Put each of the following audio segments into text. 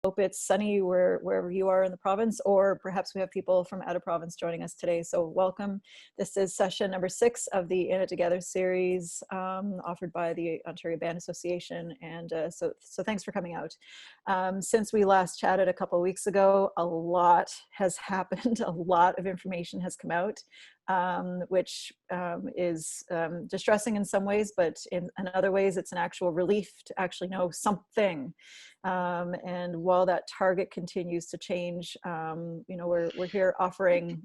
hope it's sunny wherever you are in the province, or perhaps we have people from out of province joining us today. So welcome. This is session number 6 of the In It Together series offered by the Ontario Band Association. And so thanks for coming out. Since we last chatted a couple of weeks ago, a lot has happened. A lot of information has come out. Which is distressing in some ways, but in other ways, it's an actual relief to actually know something. And while that target continues to change, we're here offering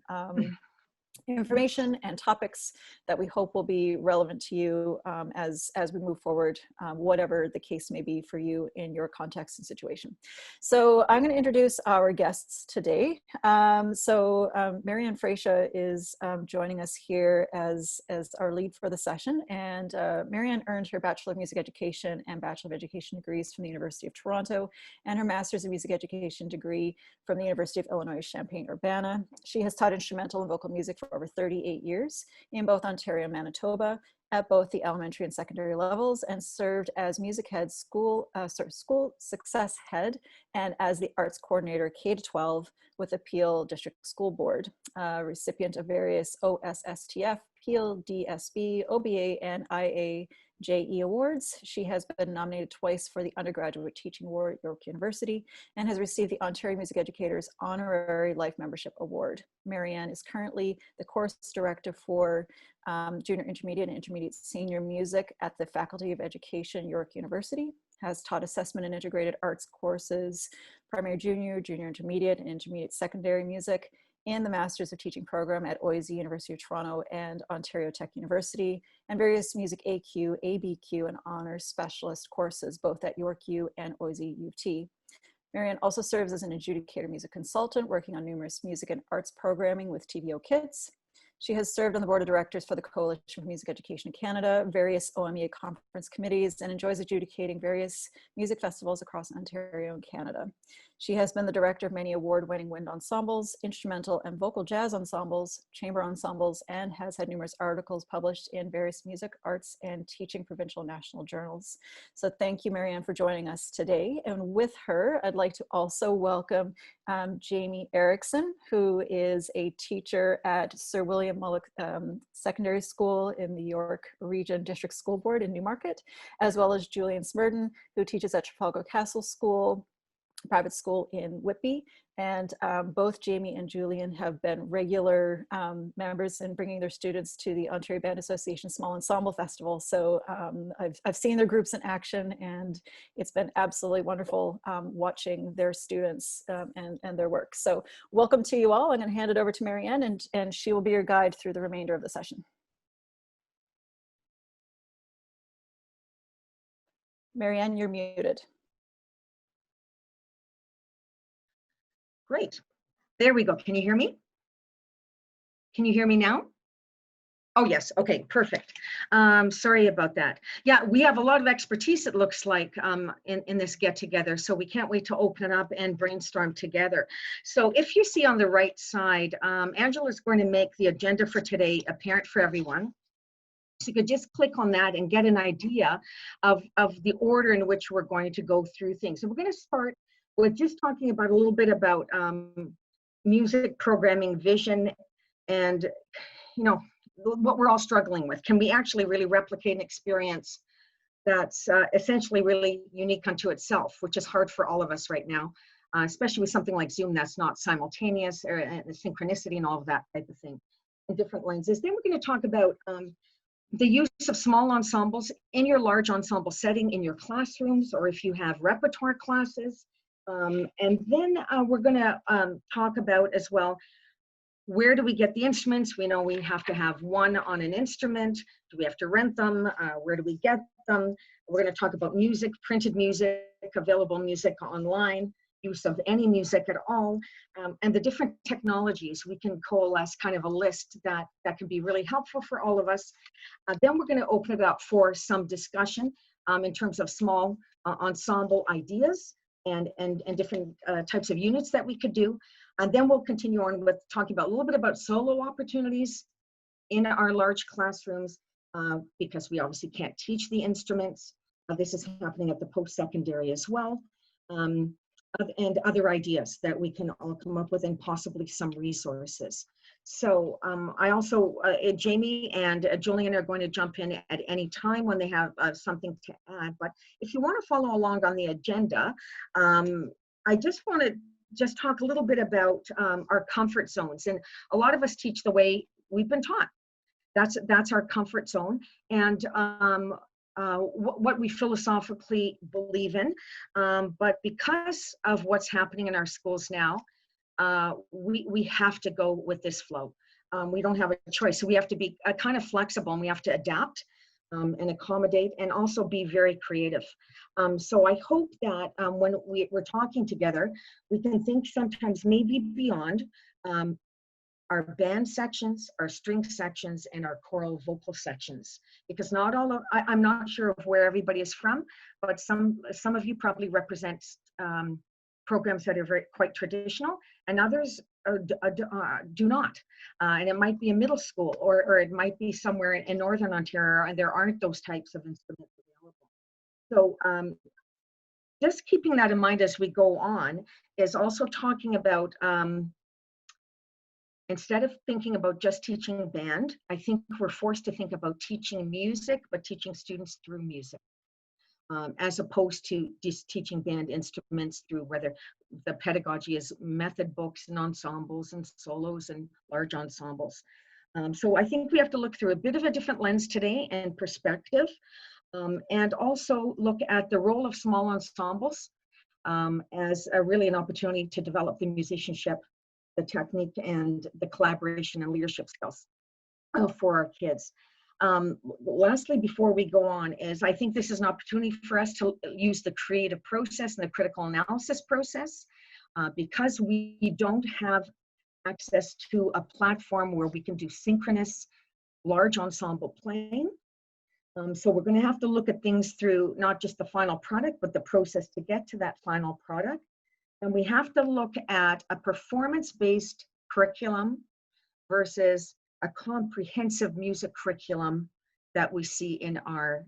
information and topics that we hope will be relevant to you as we move forward, whatever the case may be for you in your context and situation. So I'm going to introduce our guests today. Ann Fratia is joining us here as our lead for the session. And Ann earned her Bachelor of Music Education and Bachelor of Education degrees from the University of Toronto and her Master's of Music Education degree from the University of Illinois Champaign-Urbana. She has taught instrumental and vocal music for over 38 years in both Ontario and Manitoba at both the elementary and secondary levels, and served as music head school success head and as the arts coordinator K-12 with the Peel District School Board, recipient of various OSSTF, Peel, DSB, OBA, and IAJE awards. She has been nominated twice for the Undergraduate Teaching Award at York University and has received the Ontario Music Educators Honorary Life Membership Award. Ann is currently the course director for Junior Intermediate and Intermediate Senior Music at the Faculty of Education, York University, has taught assessment and integrated arts courses, primary junior, junior intermediate, and intermediate secondary music, and the Masters of Teaching program at OISE, University of Toronto, and Ontario Tech University, and various music AQ, ABQ, and honors specialist courses, both at York U and OISE U of T. Ann also serves as an adjudicator music consultant, working on numerous music and arts programming with Uke Kits. She has served on the board of directors for the Coalition for Music Education in Canada, various OMEA conference committees, and enjoys adjudicating various music festivals across Ontario and Canada. She has been the director of many award-winning wind ensembles, instrumental and vocal jazz ensembles, chamber ensembles, and has had numerous articles published in various music, arts, and teaching provincial and national journals. So thank you, Ann, for joining us today. And with her, I'd like to also welcome Jamie Eriksen, who is a teacher at Sir William Mullock Secondary School in the York Region District School Board in Newmarket, as well as Julian Smerdon, who teaches at Trafalgar Castle School, private school in Whitby. And both Jamie and Julian have been regular members in bringing their students to the Ontario Band Association Small Ensemble Festival. So I've seen their groups in action, and it's been absolutely wonderful watching their students and their work. So welcome to you all. I'm going to hand it over to Ann, and she will be your guide through the remainder of the session. Ann, you're muted. Great. There we go. Can you hear me? Can you hear me now? Oh, yes. Okay, perfect. Sorry about that. Yeah, we have a lot of expertise, it looks like, in this get together. So we can't wait to open it up and brainstorm together. So if you see on the right side, Angela is going to make the agenda for today apparent for everyone. So you could just click on that and get an idea of the order in which we're going to go through things. So we're going to start with just talking about a little bit about music programming vision and, what we're all struggling with. Can we actually really replicate an experience that's essentially really unique unto itself, which is hard for all of us right now, especially with something like Zoom that's not simultaneous, or synchronicity and all of that type of thing in different lenses. Then we're going to talk about the use of small ensembles in your large ensemble setting in your classrooms, or if you have repertoire classes. And then we're going to talk about as well, where do we get the instruments? We know we have to have one on an instrument. Do we have to rent them? Where do we get them? We're going to talk about music, printed music, available music online, use of any music at all, and the different technologies. We can coalesce kind of a list that can be really helpful for all of us. Then we're going to open it up for some discussion in terms of small ensemble ideas and different types of units that we could do. And then we'll continue on with talking about a little bit about solo opportunities in our large classrooms, because we obviously can't teach the instruments. This is happening at the post-secondary as well. and other ideas that we can all come up with, and possibly some resources. So I also, Jamie and Julian are going to jump in at any time when they have something to add. But if you want to follow along on the agenda, I just want to talk a little bit about our comfort zones. And a lot of us teach the way we've been taught. That's our comfort zone, and what we philosophically believe in. But because of what's happening in our schools now, we have to go with this flow. We don't have a choice. So we have to be kind of flexible, and we have to adapt and accommodate, and also be very creative. So I hope that when we're talking together, we can think sometimes maybe beyond our band sections, our string sections, and our choral vocal sections, because not all of, I'm not sure of where everybody is from, but some of you probably represent programs that are quite traditional, and others do not. And it might be a middle school, or it might be somewhere in Northern Ontario, and there aren't those types of instruments available. So just keeping that in mind as we go on is also talking about, instead of thinking about just teaching band, I think we're forced to think about teaching music, but teaching students through music, as opposed to just teaching band instruments through whether the pedagogy is method books and ensembles and solos and large ensembles. So I think we have to look through a bit of a different lens today and perspective, and also look at the role of small ensembles as really an opportunity to develop the musicianship, the technique, and the collaboration and leadership skills for our kids. Lastly, before we go on, is I think this is an opportunity for us to use the creative process and the critical analysis process, because we don't have access to a platform where we can do synchronous large ensemble playing. So we're going to have to look at things through not just the final product, but the process to get to that final product. And we have to look at a performance-based curriculum versus a comprehensive music curriculum that we see in our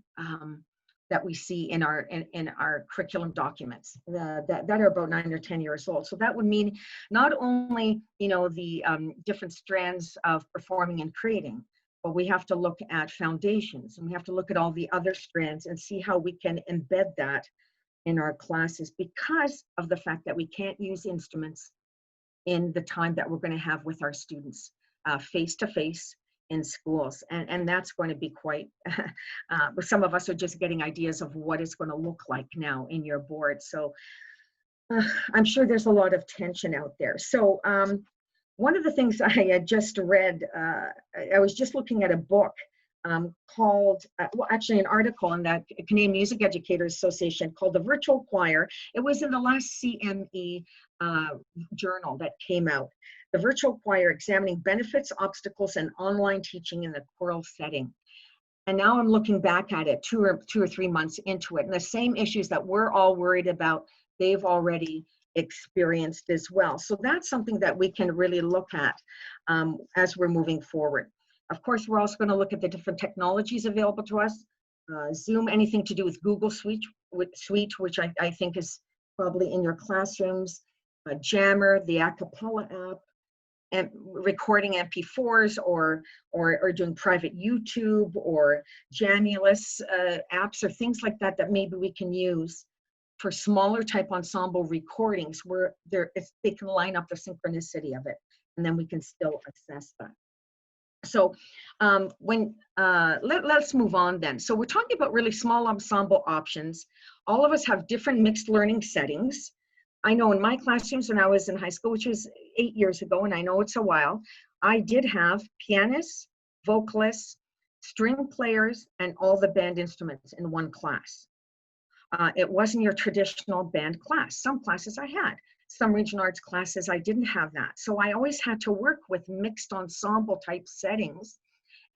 curriculum documents that are about 9 or 10 years old. So that would mean not only, you know, the different strands of performing and creating, but we have to look at foundations, and we have to look at all the other strands and see how we can embed that in our classes, because of the fact that we can't use instruments in the time that we're going to have with our students face to face in schools. And that's going to be quite, some of us are just getting ideas of what it's going to look like now in your board. So I'm sure there's a lot of tension out there. So one of the things I had just read, I was just looking at a book called, well, actually an article in that Canadian Music Educators Association called The Virtual Choir. It was in the last CME journal that came out. The Virtual Choir, Examining Benefits, Obstacles, and Online Teaching in the Choral Setting. And now I'm looking back at it two or 3 months into it, and the same issues that we're all worried about, they've already experienced as well. So that's something that we can really look at as we're moving forward. Of course, we're also going to look at the different technologies available to us. Zoom, anything to do with Google Suite, which I think is probably in your classrooms. Jammer, the a cappella app, and recording MP4s, or doing private YouTube or Jamulus apps, or things like that that maybe we can use for smaller type ensemble recordings where they can line up the synchronicity of it, and then we can still assess that. So let's move on then. So we're talking about really small ensemble options. All of us have different mixed learning settings. I know in my classrooms when I was in high school, which was 8 years ago, and I know it's a while, I did have pianists, vocalists, string players, and all the band instruments in one class. It wasn't your traditional band class. Some classes I had. Some regional arts classes, I didn't have that. So I always had to work with mixed ensemble type settings.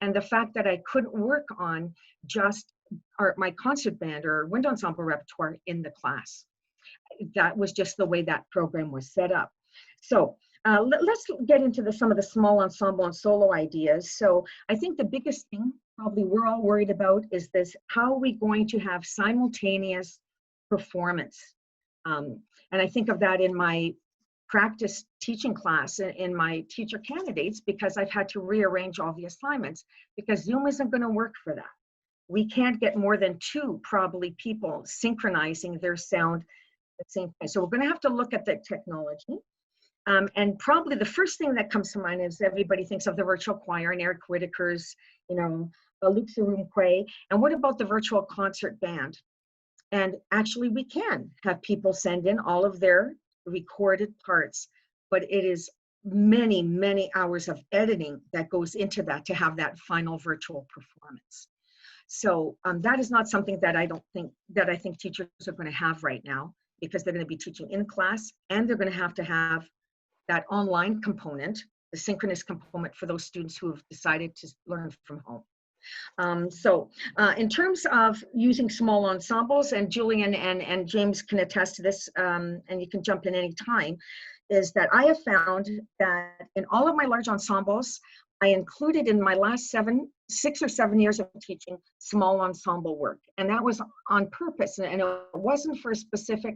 And the fact that I couldn't work on just my concert band or wind ensemble repertoire in the class. That was just the way that program was set up. So let's get into some of the small ensemble and solo ideas. So I think the biggest thing probably we're all worried about is this: how are we going to have simultaneous performance? And I think of that in my practice teaching class in my teacher candidates, because I've had to rearrange all the assignments because Zoom isn't going to work for that. We can't get more than 2 probably people synchronizing their sound at the same time. So we're going to have to look at the technology. And probably the first thing that comes to mind is everybody thinks of the virtual choir and Eric Whitaker's, you know, Luke Sarumque. And what about the virtual concert band? And actually we can have people send in all of their recorded parts, but it is many, many hours of editing that goes into that to have that final virtual performance. So that is not something that I think teachers are going to have right now, because they're going to be teaching in class and they're going to have that online component, the synchronous component for those students who have decided to learn from home. In terms of using small ensembles, and Julian and James can attest to this, and you can jump in any time, is that I have found that in all of my large ensembles, I included in my last 6 or 7 years of teaching small ensemble work. And that was on purpose. And it wasn't for a specific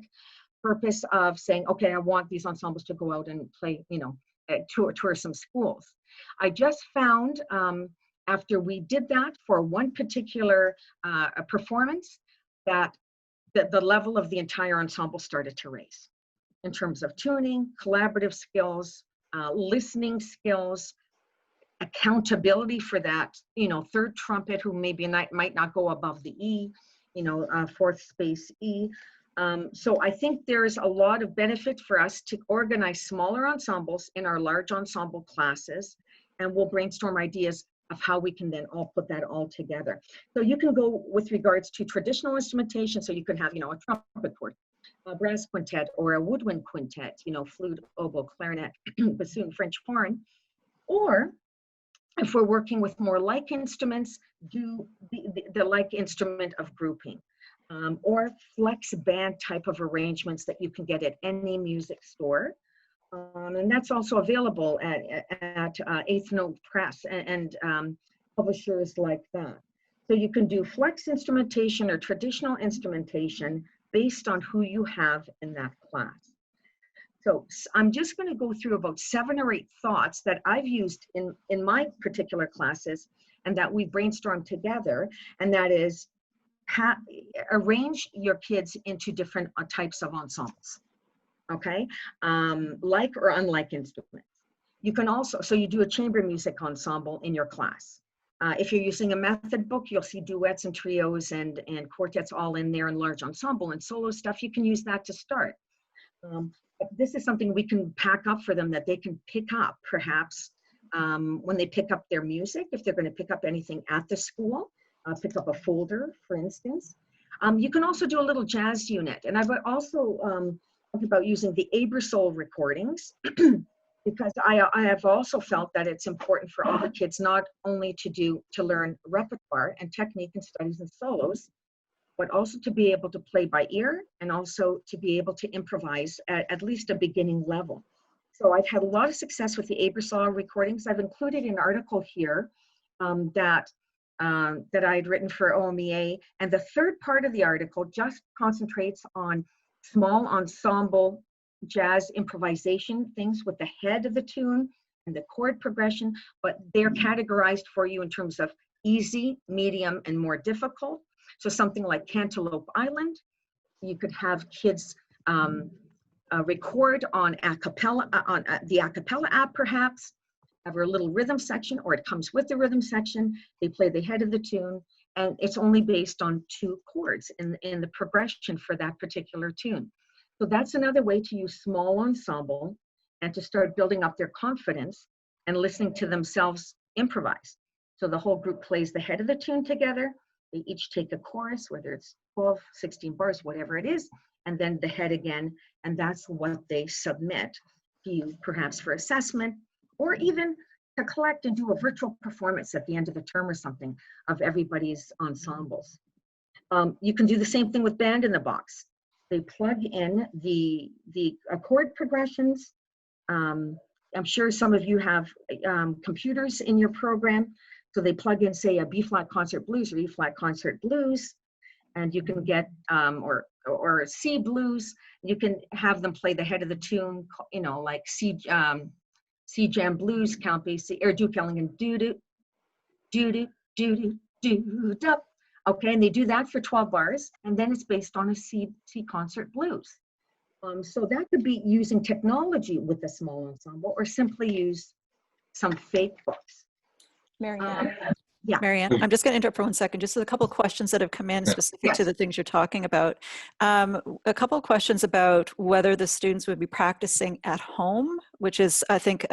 purpose of saying, okay, I want these ensembles to go out and play, you know, tour some schools. I just found, after we did that for one particular performance, that the level of the entire ensemble started to raise in terms of tuning, collaborative skills, listening skills, accountability for that, you know, third trumpet who maybe might not go above the E, you know, fourth space E. So I think there's a lot of benefit for us to organize smaller ensembles in our large ensemble classes, and we'll brainstorm ideas of how we can then all put that all together. So you can go with regards to traditional instrumentation. So you could have, you know, a trumpet quartet, a brass quintet, or a woodwind quintet, you know, flute, oboe, clarinet, bassoon, French horn. Or if we're working with more like instruments, do the like instrument of grouping. Or flex band type of arrangements that you can get at any music store. And that's also available at Eighth Note Press and publishers like that. So you can do flex instrumentation or traditional instrumentation based on who you have in that class. So I'm just going to go through about 7 or 8 thoughts that I've used in my particular classes and that we brainstormed together, and that is arrange your kids into different types of ensembles. Okay, like or unlike instruments. You can also, so you do a chamber music ensemble in your class. If you're using a method book, you'll see duets and trios and quartets all in there, and large ensemble and solo stuff. You can use that to start. This is something we can pack up for them that they can pick up perhaps when they pick up their music, if they're going to pick up anything at the school, pick up a folder, for instance. You can also do a little jazz unit. And I would also about using the Abersol recordings because I have also felt that it's important for all the kids not only to learn repertoire and technique and studies and solos, but also to be able to play by ear and also to be able to improvise at least a beginning level. So I've had a lot of success with the Abersol recordings. I've included an article here that I'd written for OMEA, and the third part of the article just concentrates on small ensemble jazz improvisation things with the head of the tune and the chord progression, but they're categorized for you in terms of easy, medium, and more difficult. So something like Cantaloupe Island, you could have kids record on the a cappella app perhaps, have a little rhythm section, or it comes with the rhythm section. They play the head of the tune, and it's only based on 2 chords in the progression for that particular tune. So that's another way to use small ensemble and to start building up their confidence and listening to themselves improvise. So the whole group plays the head of the tune together. They each take a chorus, whether it's 12, 16 bars, whatever it is, and then the head again, and that's what they submit to you, perhaps for assessment, or even to collect and do a virtual performance at the end of the term or something of everybody's ensembles. You can do the same thing with Band in the Box. They plug in the chord progressions. I'm sure some of you have computers in your program, so they plug in, say, a B-flat concert blues or E-flat concert blues, and you can get, or or C blues, you can have them play the head of the tune, you know, like C jam blues, Count Basie, or Duke Ellington, doo doo doo doo doo doo doo doo. Okay, and they do that for 12 bars, and then it's based on a C concert blues. So that could be using technology with a small ensemble, or simply use some fake books. Marianne. Yeah. Marianne, I'm just going to interrupt for 1 second. Just a couple of questions that have come in specific to the things you're talking about. A couple of questions about whether the students would be practicing at home, which is, I think,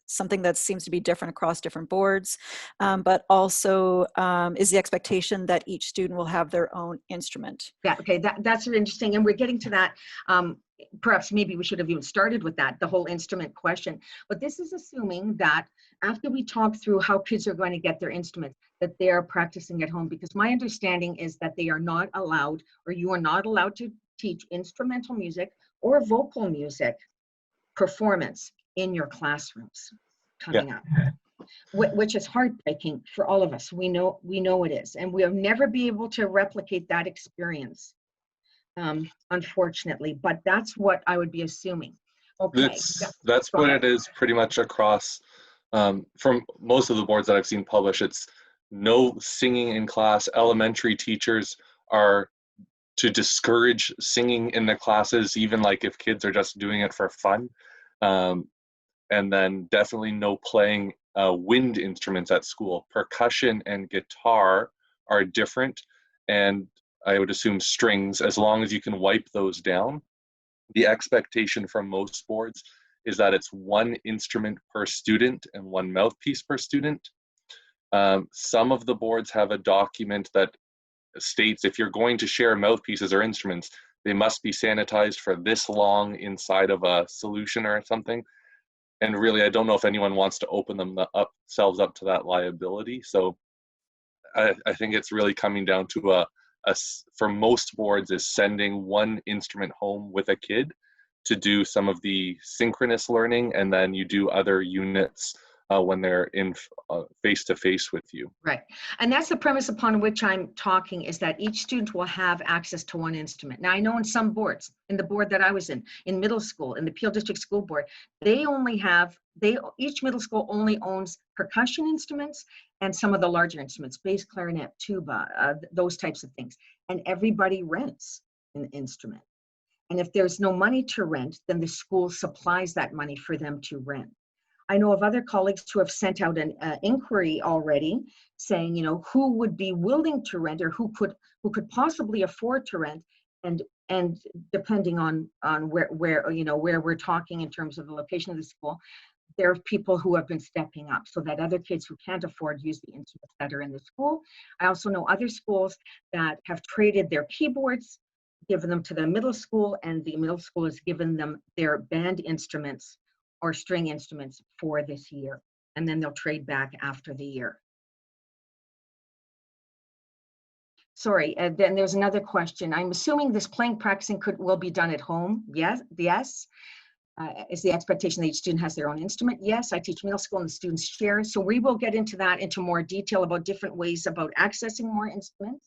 something that seems to be different across different boards, but also is the expectation that each student will have their own instrument. Yeah, okay, that's interesting, and we're getting to that. Perhaps maybe we should have even started with that, the whole instrument question. But this is assuming that after we talk through how kids are going to get their instruments, that they are practicing at home, because my understanding is that they are not allowed, or you are not allowed to teach instrumental music or vocal music performance in your classrooms coming up. Which is heartbreaking for all of us. We know it is, and we'll never be able to replicate that experience, unfortunately. But that's what I would be assuming. Okay, that's what it is pretty much across. From most of the boards that I've seen publish, it's no singing in class. Elementary teachers are to discourage singing in the classes, even like if kids are just doing it for fun. And then definitely no playing wind instruments at school. Percussion and guitar are different, and I would assume strings, as long as you can wipe those down. The expectation from most boards is that it's one instrument per student and one mouthpiece per student. Some of the boards have a document that states if you're going to share mouthpieces or instruments, they must be sanitized for this long inside of a solution or something. And really, I don't know if anyone wants to open themselves up to that liability. So I think it's really coming down to for most boards, is sending one instrument home with a kid to do some of the synchronous learning, and then you do other units when they're in face-to-face with you. Right, and that's the premise upon which I'm talking, is that each student will have access to one instrument. Now, I know in some boards, in the board that I was in middle school, in the Peel District School Board, each middle school only owns percussion instruments and some of the larger instruments, bass, clarinet, tuba, those types of things. And everybody rents an instrument. And if there's no money to rent, then the school supplies that money for them to rent. I know of other colleagues who have sent out an inquiry already saying, you know, who would be willing to rent, or who could possibly afford to rent, and depending on where we're talking in terms of the location of the school, there are people who have been stepping up so that other kids who can't afford use the instruments that are in the school. I also know other schools that have traded their keyboards, given them to the middle school, and the middle school has given them their band instruments or string instruments for this year, and then they'll trade back after the year. Sorry, then there's another question. I'm assuming this playing practicing will be done at home. Yes. Is the expectation that each student has their own instrument? Yes, I teach middle school and the students share. So we will get into more detail about different ways about accessing more instruments.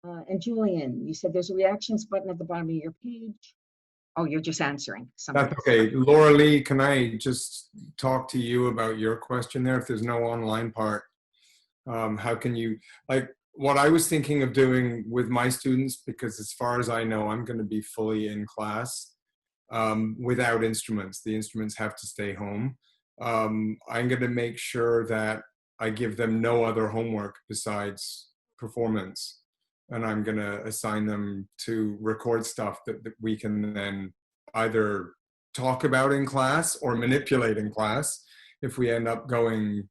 And Julian, you said there's a reactions button at the bottom of your page. Oh, you're just answering something. That's okay. Laura Lee, can I just talk to you about your question there? If there's no online part, how can you, like, what I was thinking of doing with my students, because as far as I know, I'm going to be fully in class without instruments. The instruments have to stay home. I'm going to make sure that I give them no other homework besides performance. And I'm going to assign them to record stuff that we can then either talk about in class or manipulate in class if we end up going,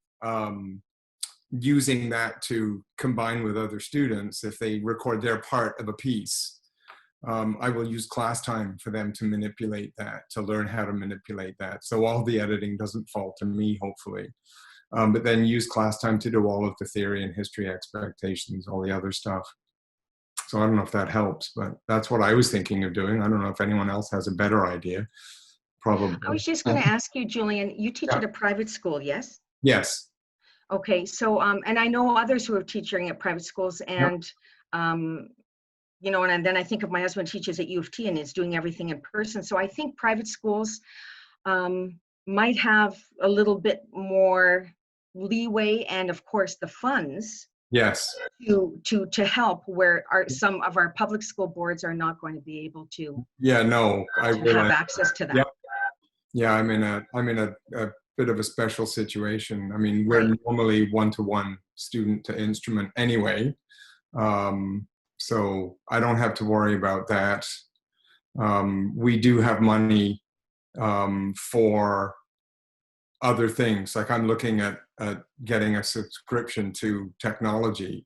using that to combine with other students. If they record their part of a piece, I will use class time for them to manipulate that, to learn how to manipulate that. So all the editing doesn't fall to me, hopefully. But then use class time to do all of the theory and history expectations, all the other stuff. So I don't know if that helps, but that's what I was thinking of doing. I don't know if anyone else has a better idea. Probably. I was just going to ask you, Julian, you teach at a private school, yes? Yes. Okay, so, and I know others who are teaching at private schools, and you know, and then I think of my husband teaches at U of T and is doing everything in person. So I think private schools might have a little bit more leeway and of course the funds Yes. to help where some of our public school boards are not going to be able to Yeah, no, I have realize. access to that. Yeah. Yeah, I'm in a bit of a special situation. I mean, we're Right. normally one-to-one student to instrument anyway. So I don't have to worry about that. We do have money for other things. Like I'm looking at getting a subscription to technology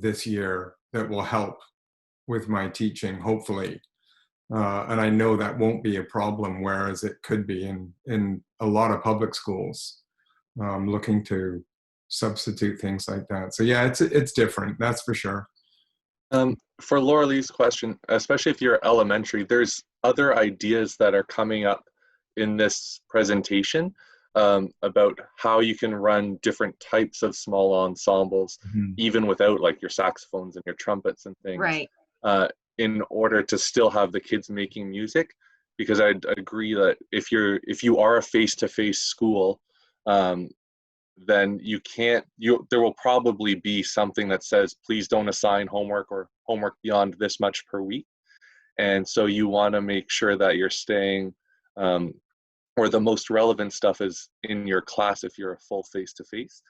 this year that will help with my teaching, hopefully. And I know that won't be a problem, whereas it could be in a lot of public schools looking to substitute things like that. So yeah, it's different, that's for sure. For Laura Lee's question, especially if you're elementary, there's other ideas that are coming up in this presentation about how you can run different types of small ensembles, even without like your saxophones and your trumpets and things. Right. In order to still have the kids making music, because I'd agree that if you are a face-to-face school, then there will probably be something that says, please don't assign homework or homework beyond this much per week. And so you want to make sure that you're staying, or the most relevant stuff is in your class if you're a full face-to-face.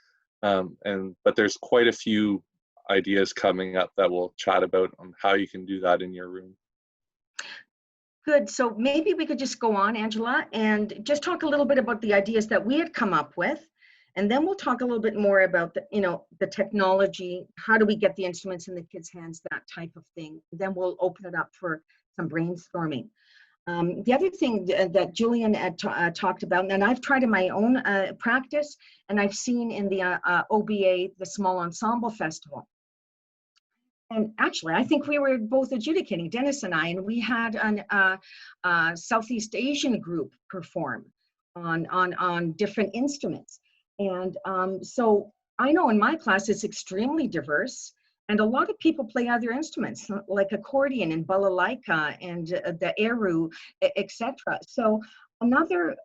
But there's quite a few ideas coming up that we'll chat about on how you can do that in your room. Good. So maybe we could just go on, Angela, and just talk a little bit about the ideas that we had come up with. And then we'll talk a little bit more about the technology, how do we get the instruments in the kids' hands, that type of thing. Then we'll open it up for some brainstorming. The other thing that Julian had talked about, and I've tried in my own practice, and I've seen in the OBA, the Small Ensemble Festival. And actually, I think we were both adjudicating, Dennis and I, and we had a Southeast Asian group perform on different instruments. And so I know in my class it's extremely diverse, and a lot of people play other instruments like accordion and balalaika and the eru, etc. So another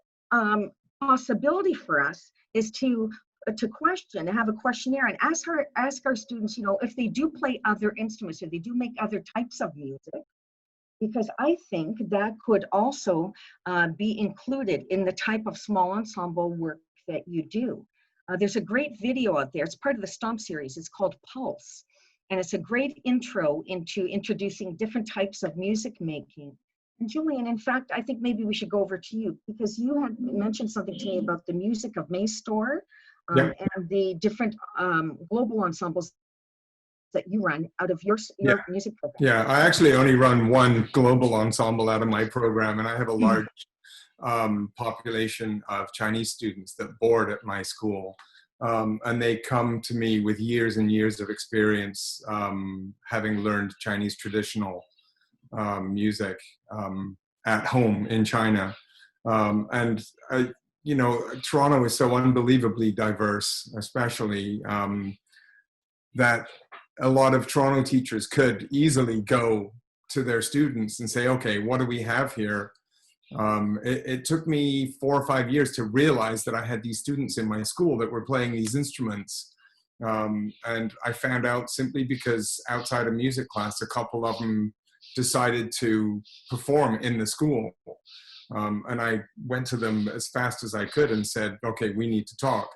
possibility for us is to question, have a questionnaire and ask our students, if they do play other instruments, or they do make other types of music, because I think that could also be included in the type of small ensemble work that you do. There's a great video out there. It's part of the Stomp series. It's called Pulse. And it's a great intro into introducing different types of music making. And Julian, in fact, I think maybe we should go over to you, because you had mentioned something to me about the Music of May store and the different global ensembles that you run out of your music program. Yeah, I actually only run one global ensemble out of my program, and I have a large population of Chinese students that board at my school. And they come to me with years and years of experience, having learned Chinese traditional music at home in China. And Toronto is so unbelievably diverse, especially that a lot of Toronto teachers could easily go to their students and say, okay, what do we have here? It took me 4 or 5 years to realize that I had these students in my school that were playing these instruments. And I found out simply because outside of music class, a couple of them decided to perform in the school. And I went to them as fast as I could and said, okay, we need to talk.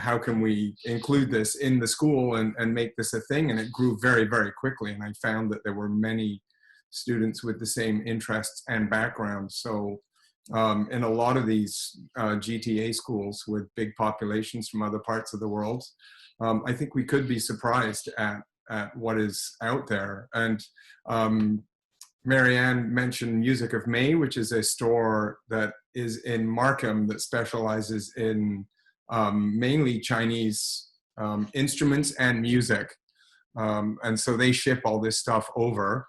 How can we include this in the school and make this a thing? And it grew very, very quickly. And I found that there were many students with the same interests and backgrounds. So in a lot of these GTA schools with big populations from other parts of the world, I think we could be surprised at what is out there. And Marianne mentioned Music of May, which is a store that is in Markham that specializes in mainly Chinese instruments and music. And so they ship all this stuff over.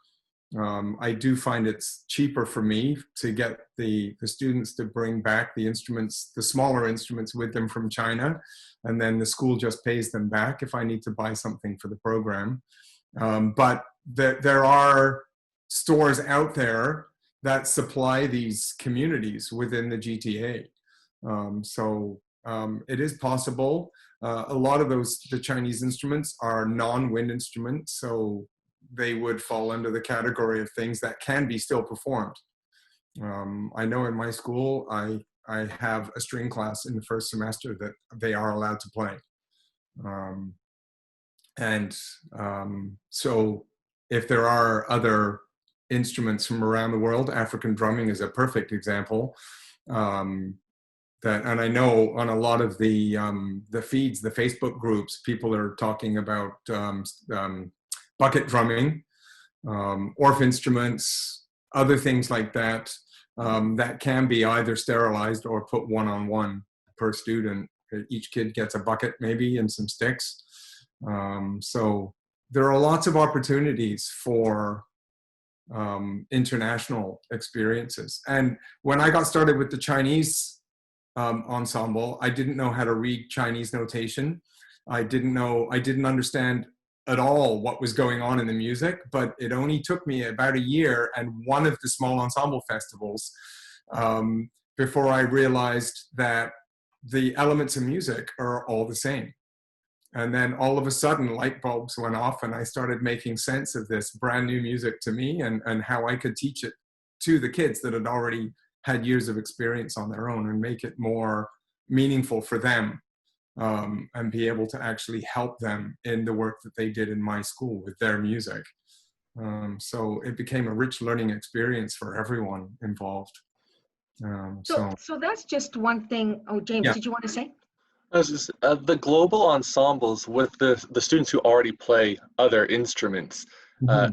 I do find it's cheaper for me to get the students to bring back the instruments, the smaller instruments with them from China, and then the school just pays them back if I need to buy something for the program. But there are stores out there that supply these communities within the GTA. It is possible. A lot of the Chinese instruments are non-wind instruments, so they would fall under the category of things that can be still performed. I know in my school, I have a string class in the first semester that they are allowed to play. So if there are other instruments from around the world, African drumming is a perfect example. And I know on a lot of the feeds, the Facebook groups, people are talking about bucket drumming, Orff instruments, other things like that, that can be either sterilized or put one-on-one per student. Each kid gets a bucket maybe and some sticks. So there are lots of opportunities for international experiences. And when I got started with the Chinese ensemble, I didn't know how to read Chinese notation. I didn't understand at all what was going on in the music, but it only took me about a year and one of the small ensemble festivals before I realized that the elements of music are all the same. And then all of a sudden light bulbs went off and I started making sense of this brand new music to me and how I could teach it to the kids that had already had years of experience on their own and make it more meaningful for them, and be able to actually help them in the work that they did in my school with their music. So it became a rich learning experience for everyone involved. So that's just one thing. Oh, James, yeah. Did you want to say? The global ensembles with the students who already play other instruments,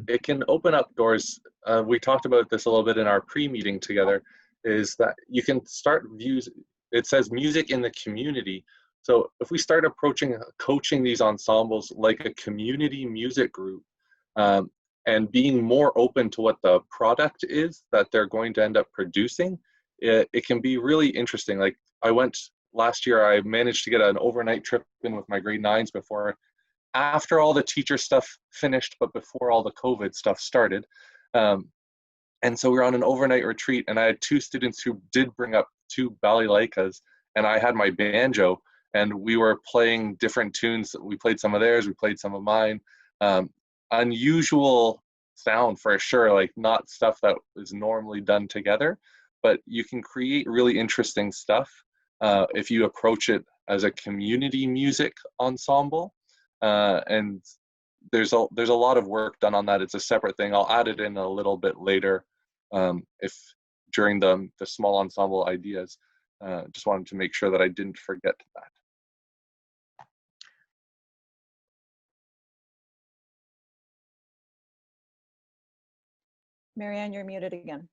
it can open up doors. We talked about this a little bit in our pre-meeting together, is that you can start views. It says music in the community. So if we start coaching these ensembles like a community music group, and being more open to what the product is that they're going to end up producing, it can be really interesting. Like last year, I managed to get an overnight trip in with my grade 9s after all the teacher stuff finished, but before all the COVID stuff started. And so we were on an overnight retreat, and I had 2 students who did bring up 2 balalaicas, and I had my banjo, and we were playing different tunes. We played some of theirs, we played some of mine. Unusual sound for sure, like not stuff that is normally done together, but you can create really interesting stuff if you approach it as a community music ensemble. And there's a lot of work done on that. It's a separate thing. I'll add it in a little bit later, if during the small ensemble ideas. Just wanted to make sure that I didn't forget that. Marianne, you're muted again.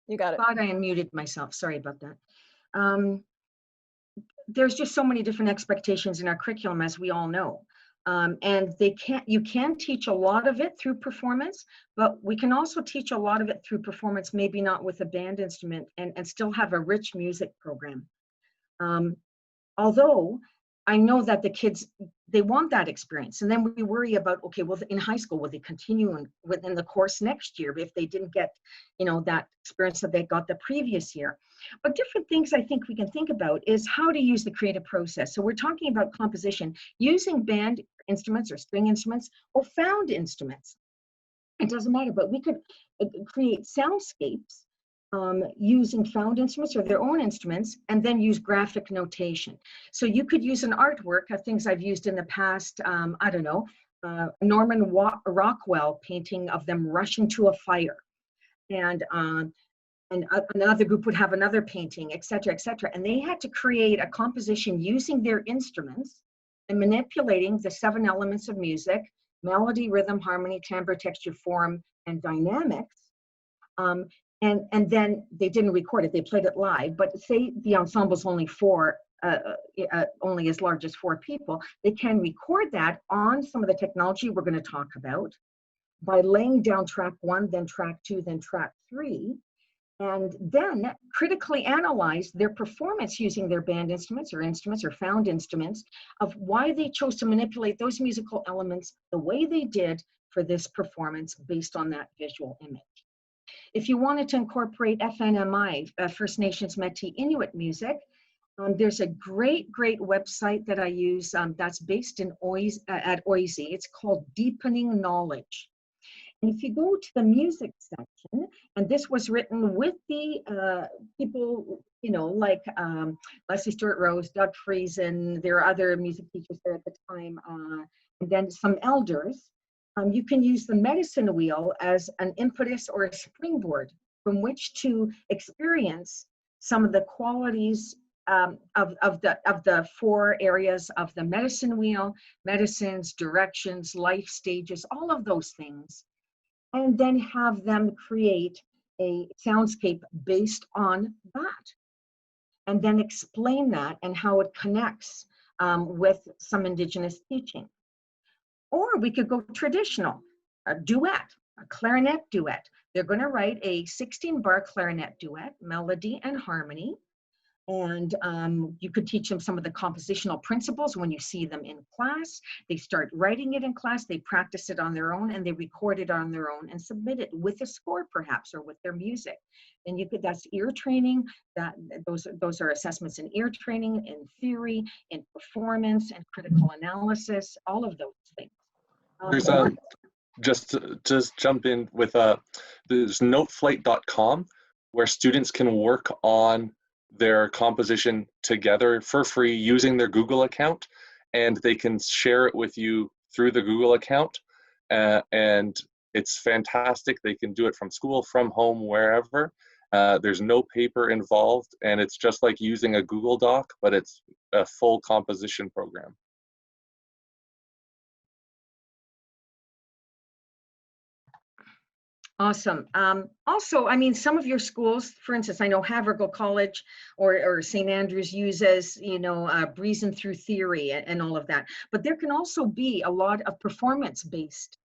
You got it. I thought I unmuted myself. Sorry about that. There's just so many different expectations in our curriculum, as we all know. And you can teach a lot of it through performance, but we can also teach a lot of it through performance, maybe not with a band instrument, and still have a rich music program. Although I know that the kids, they want that experience. And then we worry about, okay, well, in high school, will they continue within the course next year if they didn't get, that experience that they got the previous year? But different things I think we can think about is how to use the creative process. So we're talking about composition using band instruments or string instruments or found instruments. It doesn't matter, but we could create soundscapes using found instruments or their own instruments, and then use graphic notation. So you could use an artwork of things I've used in the past, I don't know, Norman Rockwell painting of them rushing to a fire. And another group would have another painting, et cetera, et cetera. And they had to create a composition using their instruments and manipulating the 7 elements of music: melody, rhythm, harmony, timbre, texture, form, and dynamics. And then they didn't record it, they played it live. But say the ensemble's only only as large as 4 people, they can record that on some of the technology we're going to talk about by laying down track 1, then track 2, then track 3. and then critically analyze their performance using their band instruments or found instruments of why they chose to manipulate those musical elements the way they did for this performance based on that visual image. If you wanted to incorporate FNMI, First Nations Métis Inuit music, there's a great website that I use that's based in at OISE. It's called Deepening Knowledge. And if you go to the music section, and this was written with the people, you know, like Leslie Stewart Rose, Doug Friesen, there are other music teachers there at the time, and then some elders, you can use the medicine wheel as an impetus or a springboard from which to experience some of the qualities of the 4 areas of the medicine wheel: medicines, directions, life stages, all of those things, and then have them create a soundscape based on that, and then explain that and how it connects with some Indigenous teaching. Or we could go traditional, a duet, a clarinet duet. They're going to write a 16-bar clarinet duet, melody and harmony. And you could teach them some of the compositional principles when you see them in class. They start writing it in class, they practice it on their own, and they record it on their own and submit it with a score perhaps, or with their music. And you could, that's ear training, those are assessments in ear training, in theory, in performance, and critical analysis, all of those things. There's just to jump in with there's Noteflight.com, where students can work on their composition together for free using their Google account, and they can share it with you through the Google account, and it's fantastic. They can do it from school, from home, wherever. There's no paper involved, and it's just like using a Google Doc, but it's a full composition program. Awesome. Also, I mean, some of your schools, for instance, I know Havergal College or St. Andrews uses, you know, breezing through theory and all of that. But there can also be a lot of performance-based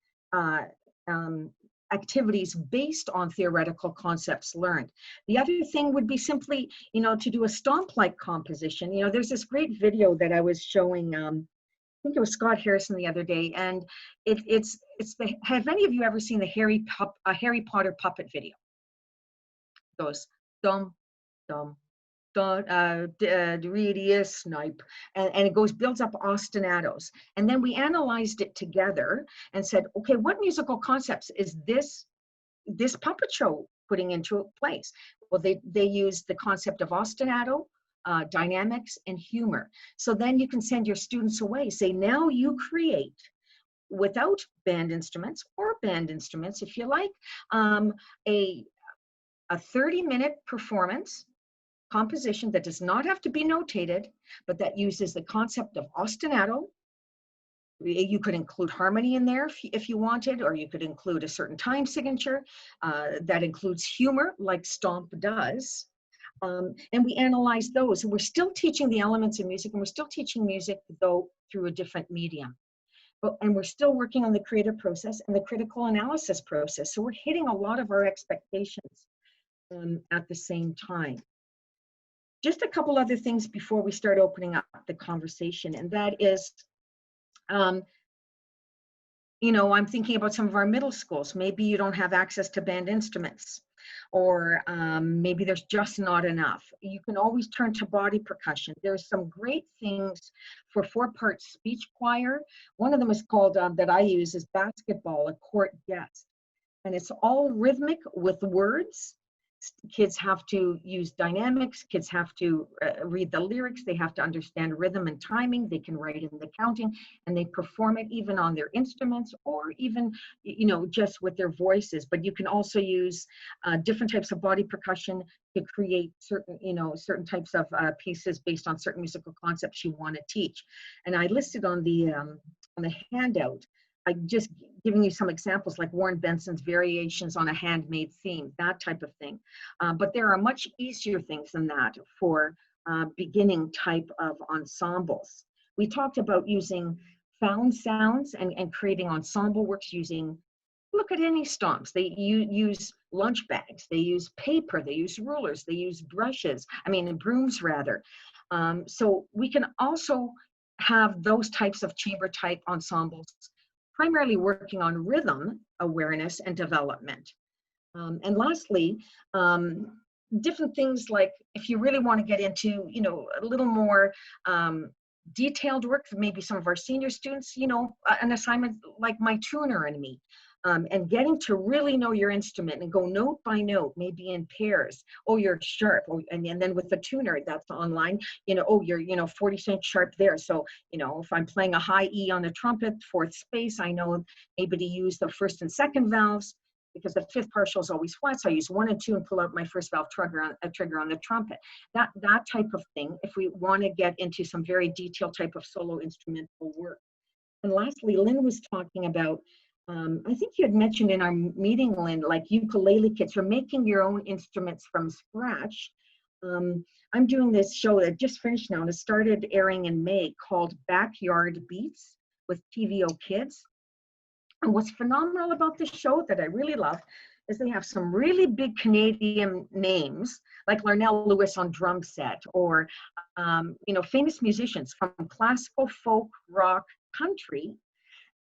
activities based on theoretical concepts learned. The other thing would be simply, you know, to do a stomp-like composition. You know, there's this great video that I was showing, I think it was Scott Harrison the other day, and it's the, have any of you ever seen the Harry Potter puppet video? It goes dum dum dum Duridius snipe, and it goes, builds up ostinatos, and then we analyzed it together and said, okay, what musical concepts is this puppet show putting into place? Well, they use the concept of ostinato, dynamics, and humor. So then you can send your students away, say, now you create, without band instruments, or band instruments if you like, a 30-minute performance composition that does not have to be notated, but that uses the concept of ostinato. You could include harmony in there if you wanted, or you could include a certain time signature that includes humor, like Stomp does. And we analyze those, and we're still teaching the elements of music, and we're still teaching music, though through a different medium. And we're still working on the creative process and the critical analysis process. So we're hitting a lot of our expectations at the same time. Just a couple other things before we start opening up the conversation, and that is, you know, I'm thinking about some of our middle schools. Maybe you don't have access to band instruments, or maybe there's just not enough. You can always turn to body percussion. There's some great things for 4-part speech choir. One of them is called, that I use, is Basketball, a Court Guest. And it's all rhythmic with words. Kids have to use dynamics. Kids have to read the lyrics. They have to understand rhythm and timing. They can write in the counting, and they perform it even on their instruments, or even, you know, just with their voices. But you can also use different types of body percussion to create certain, you know, certain types of pieces based on certain musical concepts you want to teach. And I listed on the handout, I'm just giving you some examples, like Warren Benson's Variations on a Handmade Theme, that type of thing. But there are much easier things than that for beginning type of ensembles. We talked about using found sounds and creating ensemble works using, look at any stomps. They use lunch bags, they use paper, they use rulers, they use brushes, brooms rather. So we can also have those types of chamber type ensembles, primarily working on rhythm awareness and development. And lastly, different things like if you really want to get into, a little more detailed work for maybe some of our senior students, an assignment like My Tuner and Me, and getting to really know your instrument and go note by note, maybe in pairs. Oh, you're sharp. Oh, and then with the tuner, that's online, oh, you're, 40 cent sharp there. So, if I'm playing a high E on the trumpet, fourth space, I know maybe to use the first and second valves, because the fifth partial is always flat. So I use 1 and 2 and pull out my first valve trigger on the trumpet. That type of thing, if we want to get into some very detailed type of solo instrumental work. And lastly, Lynn was talking about, I think you had mentioned in our meeting, Lynn, like ukulele kits or making your own instruments from scratch. I'm doing this show that just finished now and it started airing in May called Backyard Beats with TVO Kids. And what's phenomenal about this show that I really love is they have some really big Canadian names like Larnell Lewis on drum set, or famous musicians from classical, folk, rock, country,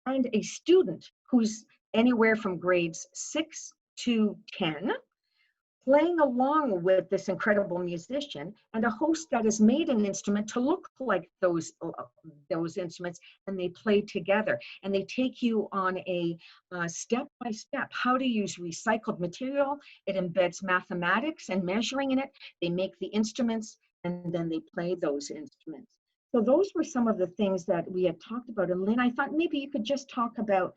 and a student who's anywhere from grades 6 to 10, playing along with this incredible musician, and a host that has made an instrument to look like those instruments, and they play together. And they take you on a step-by-step how to use recycled material. It embeds mathematics and measuring in it. They make the instruments, and then they play those instruments. So those were some of the things that we had talked about. And Lynn, I thought maybe you could just talk about,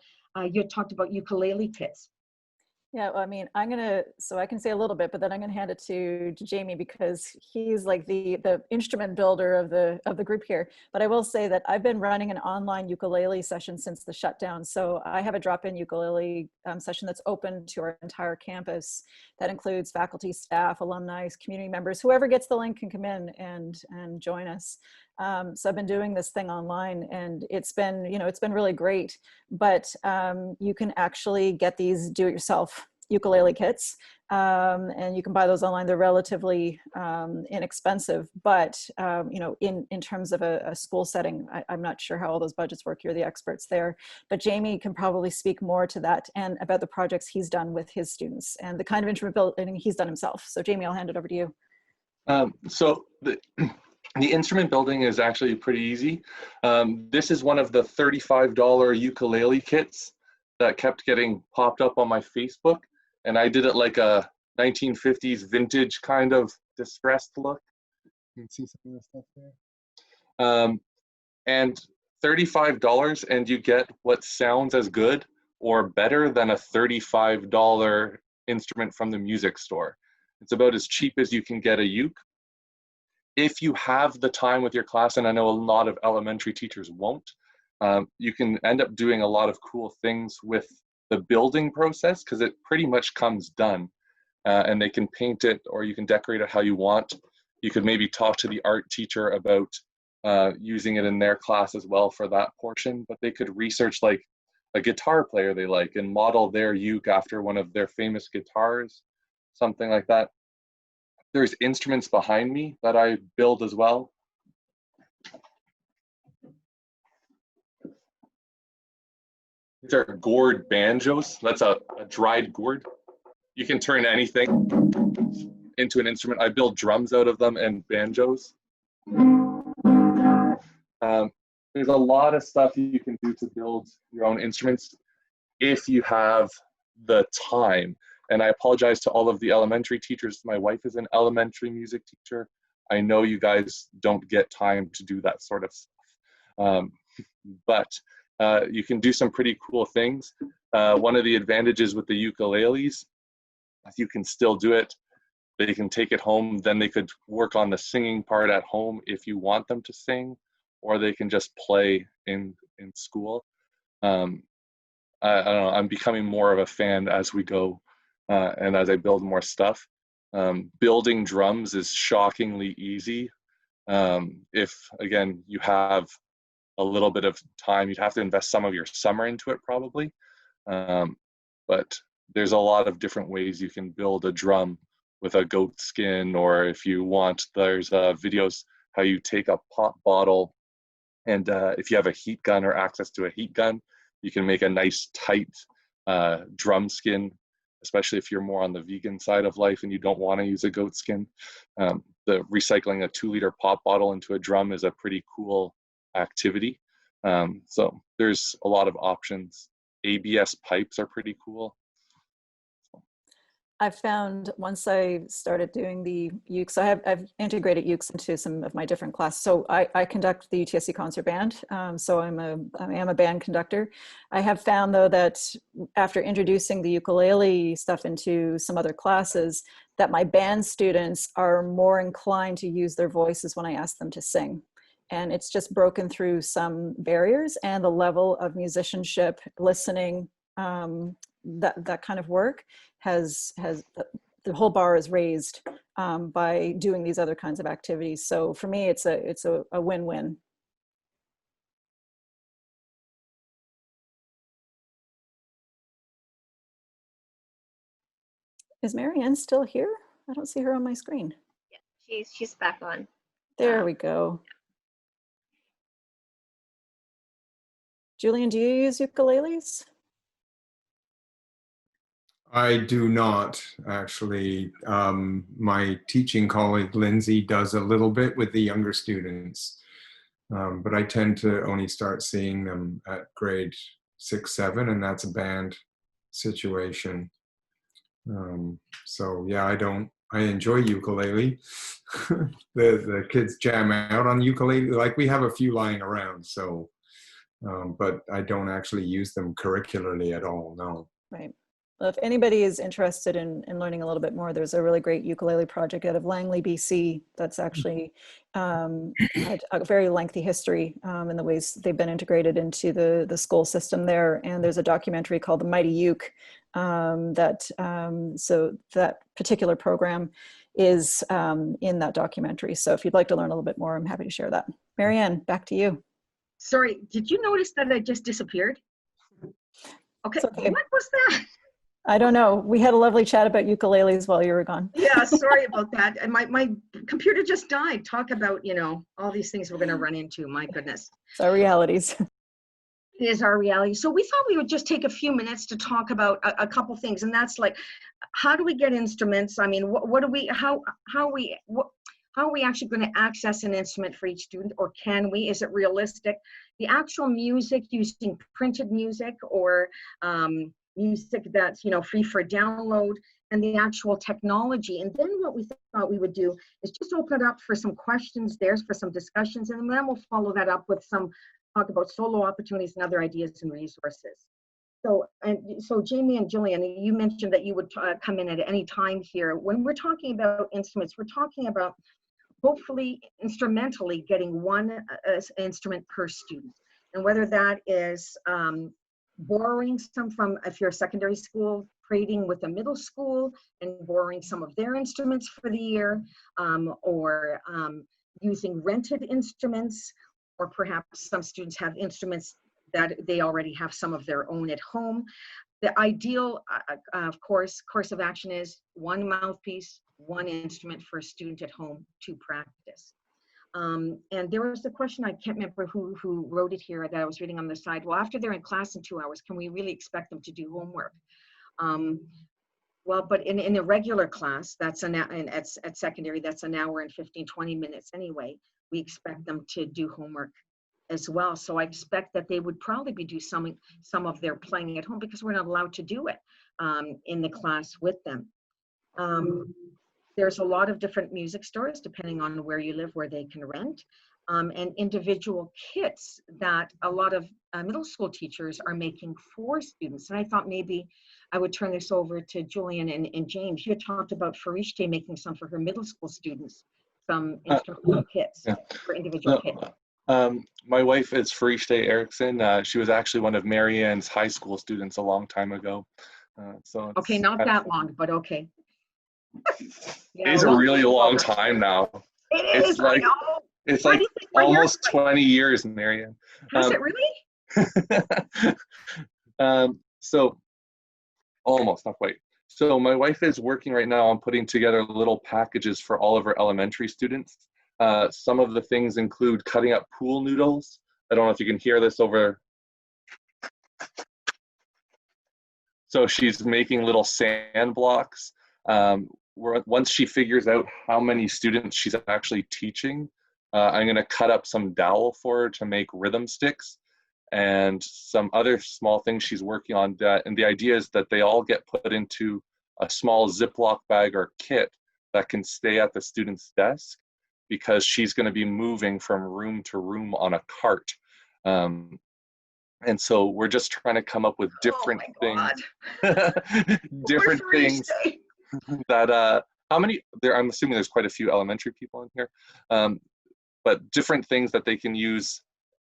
you had talked about ukulele kits. Yeah, well, so I can say a little bit, but then I'm gonna hand it to Jamie because he's like the instrument builder of the group here. But I will say that I've been running an online ukulele session since the shutdown. So I have a drop-in ukulele session that's open to our entire campus. That includes faculty, staff, alumni, community members, whoever gets the link can come in and join us. So I've been doing this thing online, and it's been really great. But you can actually get these do-it-yourself ukulele kits, and you can buy those online. They're relatively inexpensive, but in terms of a school setting, I'm not sure how all those budgets work. You're the experts there, but Jamie can probably speak more to that and about the projects he's done with his students and the kind of instrument building he's done himself. So Jamie, I'll hand it over to you. The instrument building is actually pretty easy. This is one of the $35 ukulele kits that kept getting popped up on my Facebook. And I did it like a 1950s vintage kind of distressed look. You can see some of the stuff there. And $35, and you get what sounds as good or better than a $35 instrument from the music store. It's about as cheap as you can get a uke. If you have the time with your class, and I know a lot of elementary teachers won't, you can end up doing a lot of cool things with the building process because it pretty much comes done. And they can paint it, or you can decorate it how you want. You could maybe talk to the art teacher about using it in their class as well for that portion, but they could research like a guitar player they like and model their uke after one of their famous guitars, something like that. There's instruments behind me that I build as well. These are gourd banjos. That's a dried gourd. You can turn anything into an instrument. I build drums out of them and banjos. There's a lot of stuff you can do to build your own instruments if you have the time. And I apologize to all of the elementary teachers. My wife is an elementary music teacher. I know you guys don't get time to do that sort of stuff. But you can do some pretty cool things. One of the advantages with the ukuleles, you can still do it. They can take it home. Then they could work on the singing part at home if you want them to sing, or they can just play in school. I don't know, I'm becoming more of a fan as we go. And as I build more stuff. Building drums is shockingly easy. If, again, you have a little bit of time, you'd have to invest some of your summer into it probably. But there's a lot of different ways you can build a drum with a goat skin, or if you want, there's videos how you take a pop bottle, and if you have a heat gun or access to a heat gun, you can make a nice tight drum skin, especially if you're more on the vegan side of life and you don't want to use a goat skin. The recycling a 2-liter pop bottle into a drum is a pretty cool activity. So there's a lot of options. ABS pipes are pretty cool. I've found once I started doing the ukes, so I've integrated ukes into some of my different classes. So I conduct the UTSC concert band. So I am a band conductor. I have found though that after introducing the ukulele stuff into some other classes, that my band students are more inclined to use their voices when I ask them to sing. And it's just broken through some barriers, and the level of musicianship, listening, that kind of work has the whole bar is raised by doing these other kinds of activities. So for me, it's a win-win. Is Marianne still here? I don't see her on my screen. Yeah, she's back on. There we go. Julian, do you use ukuleles? I do not, actually. My teaching colleague, Lindsay, does a little bit with the younger students, but I tend to only start seeing them at grade 6, 7, and that's a band situation. So yeah, I enjoy ukulele. The kids jam out on ukulele. Like, we have a few lying around, so, but I don't actually use them curricularly at all, no. Right. Well, if anybody is interested in learning a little bit more, there's a really great ukulele project out of Langley, BC, that's actually had a very lengthy history in the ways they've been integrated into the school system there. And there's a documentary called The Mighty Uke so that particular program is in that documentary. So if you'd like to learn a little bit more, I'm happy to share that. Marianne, back to you. Sorry, did you notice that I just disappeared? Okay, Okay. What was that? I don't know. We had a lovely chat about ukuleles while you were gone. Yeah, sorry about that. And my computer just died. Talk about, all these things we're going to run into. My goodness. It's our realities. It is our reality. So we thought we would just take a few minutes to talk about a couple things, and that's like, how do we get instruments? I mean, how are we actually going to access an instrument for each student, or can we? Is it realistic? The actual music, using printed music or music that's free for download, and the actual technology. And then what we thought we would do is just open it up for some questions there, for some discussions, and then we'll follow that up with some talk about solo opportunities and other ideas and resources. So Jamie and Julian, you mentioned that you would come in at any time here. When we're talking about instruments, we're talking about hopefully instrumentally getting one instrument per student, and whether that is borrowing some from, if you're a secondary school, trading with a middle school and borrowing some of their instruments for the year, or using rented instruments, or perhaps some students have instruments that they already have some of their own at home. The ideal, of course, course of action is one mouthpiece, one instrument for a student at home to practice. And there was a question, I can't remember who wrote it here, that I was reading on the side. Well, after they're in class in 2 hours, can we really expect them to do homework? Well, but in a regular class, that's at secondary, that's an hour and 15, 20 minutes anyway. We expect them to do homework as well. So I expect that they would probably be do some of their playing at home, because we're not allowed to do it in the class with them. There's a lot of different music stores, depending on where you live, where they can rent, and individual kits that a lot of middle school teachers are making for students. And I thought maybe I would turn this over to Julian and James. You had talked about Fratia making some for her middle school students, some instrumental kits for individual kits. My wife is Fratia Eriksen. She was actually one of Marianne's high school students a long time ago. So okay, not that long, but okay. Yeah, it's a really long time now. It's like almost 20 years, Marianne. Has it really? So Almost, not quite. So my wife is working right now on putting together little packages for all of her elementary students. Some of the things include cutting up pool noodles. I don't know if you can hear this over. So she's making little sand blocks. Once she figures out how many students she's actually teaching, I'm going to cut up some dowel for her to make rhythm sticks and some other small things she's working on. And the idea is that they all get put into a small Ziploc bag or kit that can stay at the student's desk, because she's going to be moving from room to room on a cart. And so we're just trying to come up with different things, different things that, I'm assuming there's quite a few elementary people in here, but different things that they can use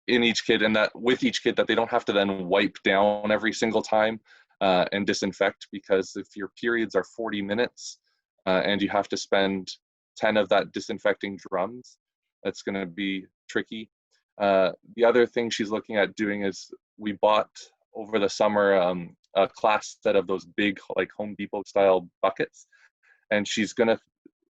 in each kid, and that with each kid that they don't have to then wipe down every single time and disinfect, because if your periods are 40 minutes and you have to spend 10 of that disinfecting drums, that's going to be tricky. The other thing she's looking at doing is, we bought over the summer a class set of those big, like Home Depot style buckets, and she's going to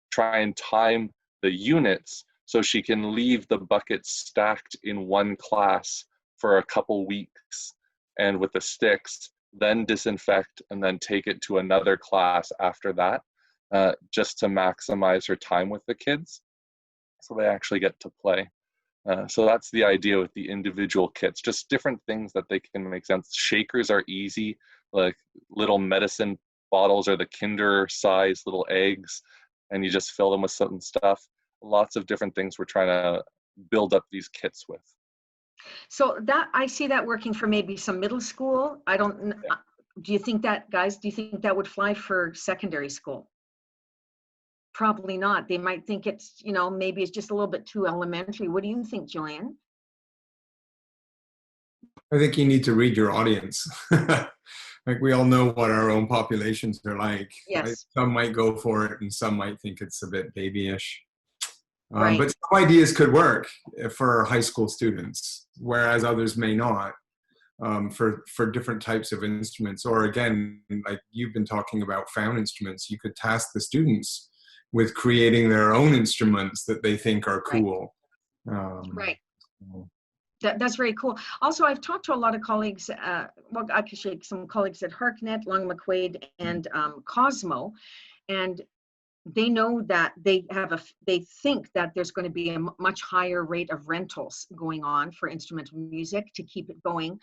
try and time the units so she can leave the buckets stacked in one class for a couple weeks, and with the sticks, then disinfect and then take it to another class after that, just to maximize her time with the kids so they actually get to play. So that's the idea with the individual kits, just different things that they can make sense. Shakers are easy, like little medicine bottles or the Kinder size little eggs, and you just fill them with certain stuff. Lots of different things we're trying to build up these kits with. So that, I see that working for maybe some middle school. I don't, do you think that, guys, do you think that would fly for secondary school? Probably not. They might think it's, you know, maybe it's just a little bit too elementary. What do you think, Julian? I think you need to read your audience. Like, we all know what our own populations are like. Yes. Some might go for it and some might think it's a bit babyish. Right. But some ideas could work for high school students, whereas others may not, for different types of instruments. Or again, like you've been talking about found instruments, you could task the students with creating their own instruments that they think are cool. Right. That's very cool. Also, I've talked to a lot of colleagues, well, actually some colleagues at Hartnett, Long McQuaid, and Cosmo, and they know that they think that there's going to be a much higher rate of rentals going on for instrumental music to keep it going.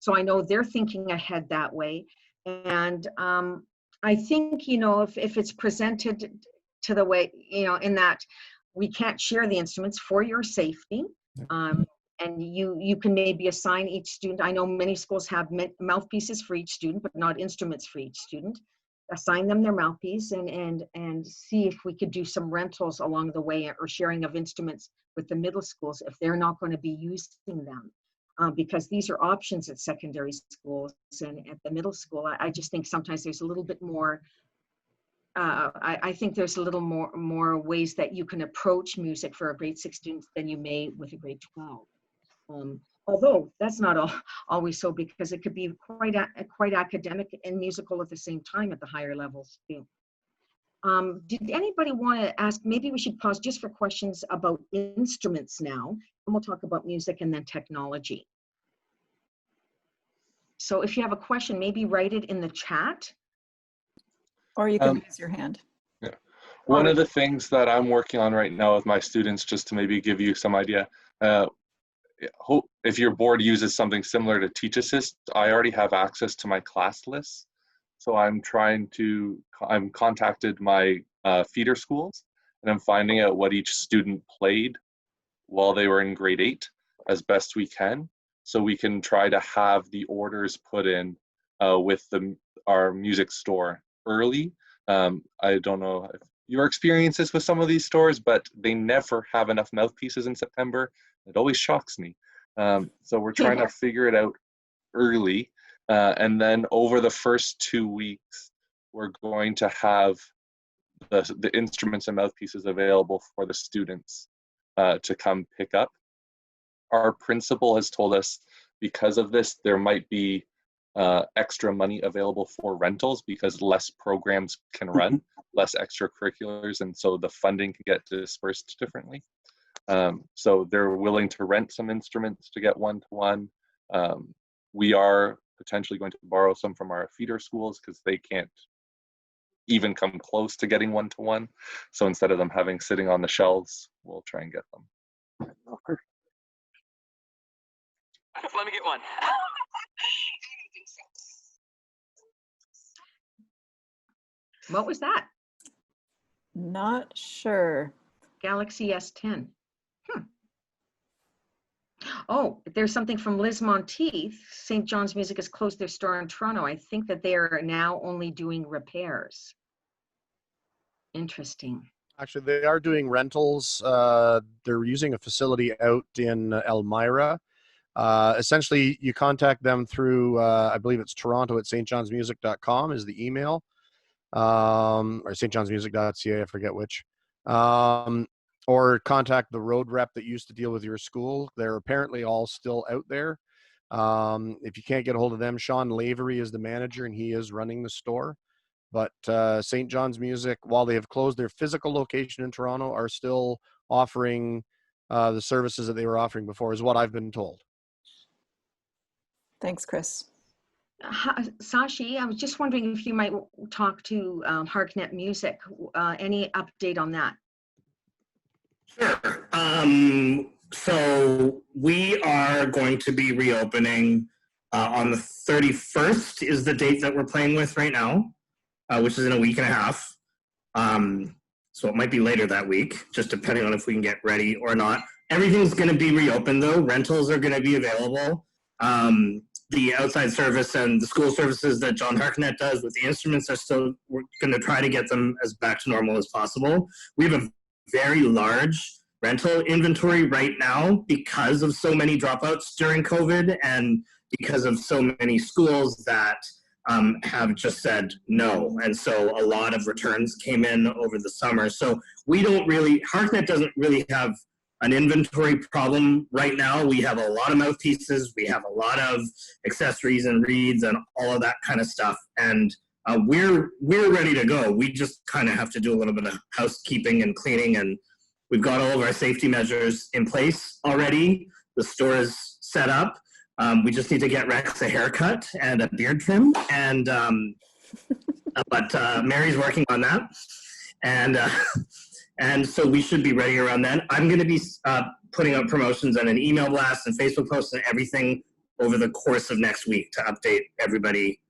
So I know they're thinking ahead that way. And I think, you know, if it's presented to the way, you know, in that we can't share the instruments for your safety, and you can maybe assign each student. I know many schools have mouthpieces for each student, but not instruments for each student. Assign them their mouthpiece and see if we could do some rentals along the way, or sharing of instruments with the middle schools if they're not going to be using them, because these are options at secondary schools, and at the middle school I just think sometimes there's a little bit more I think there's a little more ways that you can approach music for a grade 6 student than you may with a grade 12. Although that's not always so, because it could be quite academic and musical at the same time at the higher levels too. Did anybody want to ask? Maybe we should pause just for questions about instruments now, and we'll talk about music and then technology. So if you have a question, maybe write it in the chat. Or you can raise your hand. Yeah. One of the things that I'm working on right now with my students, just to maybe give you some idea, if your board uses something similar to Teach Assist, I already have access to my class lists. So I'm contacted my feeder schools, and I'm finding out what each student played while they were in grade 8 as best we can. So we can try to have the orders put in with our music store early. I don't know if your experiences with some of these stores, but they never have enough mouthpieces in September. It always shocks me. So we're trying to figure it out early. And then over the first 2 weeks, we're going to have the instruments and mouthpieces available for the students to come pick up. Our principal has told us, because of this, there might be extra money available for rentals because less programs can run, less extracurriculars, and so the funding can get dispersed differently. So they're willing to rent some instruments to get one-to-one. We are potentially going to borrow some from our feeder schools because they can't even come close to getting one-to-one. So instead of them having sitting on the shelves, we'll try and get them. Let me get one. What was that? Not sure. Galaxy S10. Oh, there's something from Liz Monteith. St. John's Music has closed their store in Toronto. I think that they are now only doing repairs. Interesting. Actually, they are doing rentals. They're using a facility out in Elmira. Essentially, you contact them through, I believe it's Toronto at stjohnsmusic.com is the email, or stjohnsmusic.ca, I forget which. Or contact the road rep that used to deal with your school. They're apparently all still out there. If you can't get a hold of them, Sean Lavery is the manager and he is running the store. But St. John's Music, while they have closed their physical location in Toronto, are still offering the services that they were offering before, is what I've been told. Thanks, Chris. Sashi, I was just wondering if you might talk to Hartnett Music. Any update on that? Sure. So we are going to be reopening on the 31st is the date that we're playing with right now, which is in a week and a half. So it might be later that week, just depending on if we can get ready or not. Everything's going to be reopened though. Rentals are going to be available. The outside service and the school services that John Hartnett does with the instruments are still, we're going to try to get them as back to normal as possible. We have a very large rental inventory right now because of so many dropouts during COVID and because of so many schools that have just said no. And so a lot of returns came in over the summer. So we don't really, Hartnett doesn't really have an inventory problem right now. We have a lot of mouthpieces, we have a lot of accessories and reeds and all of that kind of stuff. And we're ready to go. We just kind of have to do a little bit of housekeeping and cleaning, and we've got all of our safety measures in place already. The store is set up. We just need to get Rex a haircut and a beard trim, and but Mary's working on that, and so we should be ready around then. I'm going to be putting out promotions and an email blast and Facebook posts and everything over the course of next week to update everybody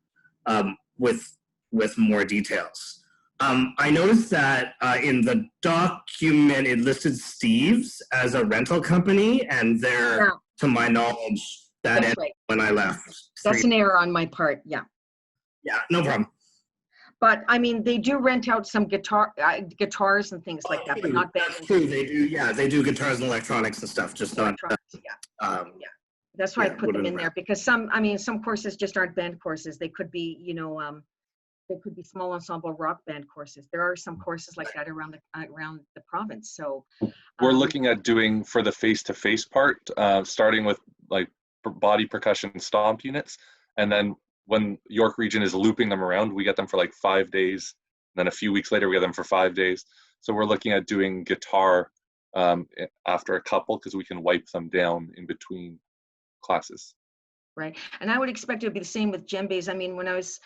with more details. I noticed that in the document it listed Steve's as a rental company, and they're, to my knowledge, that ended right when I left. That's an error on my part. Yeah, no problem. But I mean, they do rent out some guitars and things like that, but not band. That's true. They do. Yeah, they do guitars and electronics and stuff. Just not. Yeah. That's why I put them in there, because some courses just aren't band courses. They could be, they could be small ensemble rock band courses. There are some courses like that around the province. So we're looking at doing, for the face-to-face part, starting with like body percussion stomp units, and then when York Region is looping them around, we get them for like 5 days. And then a few weeks later, we get them for 5 days. So we're looking at doing guitar after a couple, because we can wipe them down in between classes. Right. And I would expect it would be the same with djembes. I mean, when I was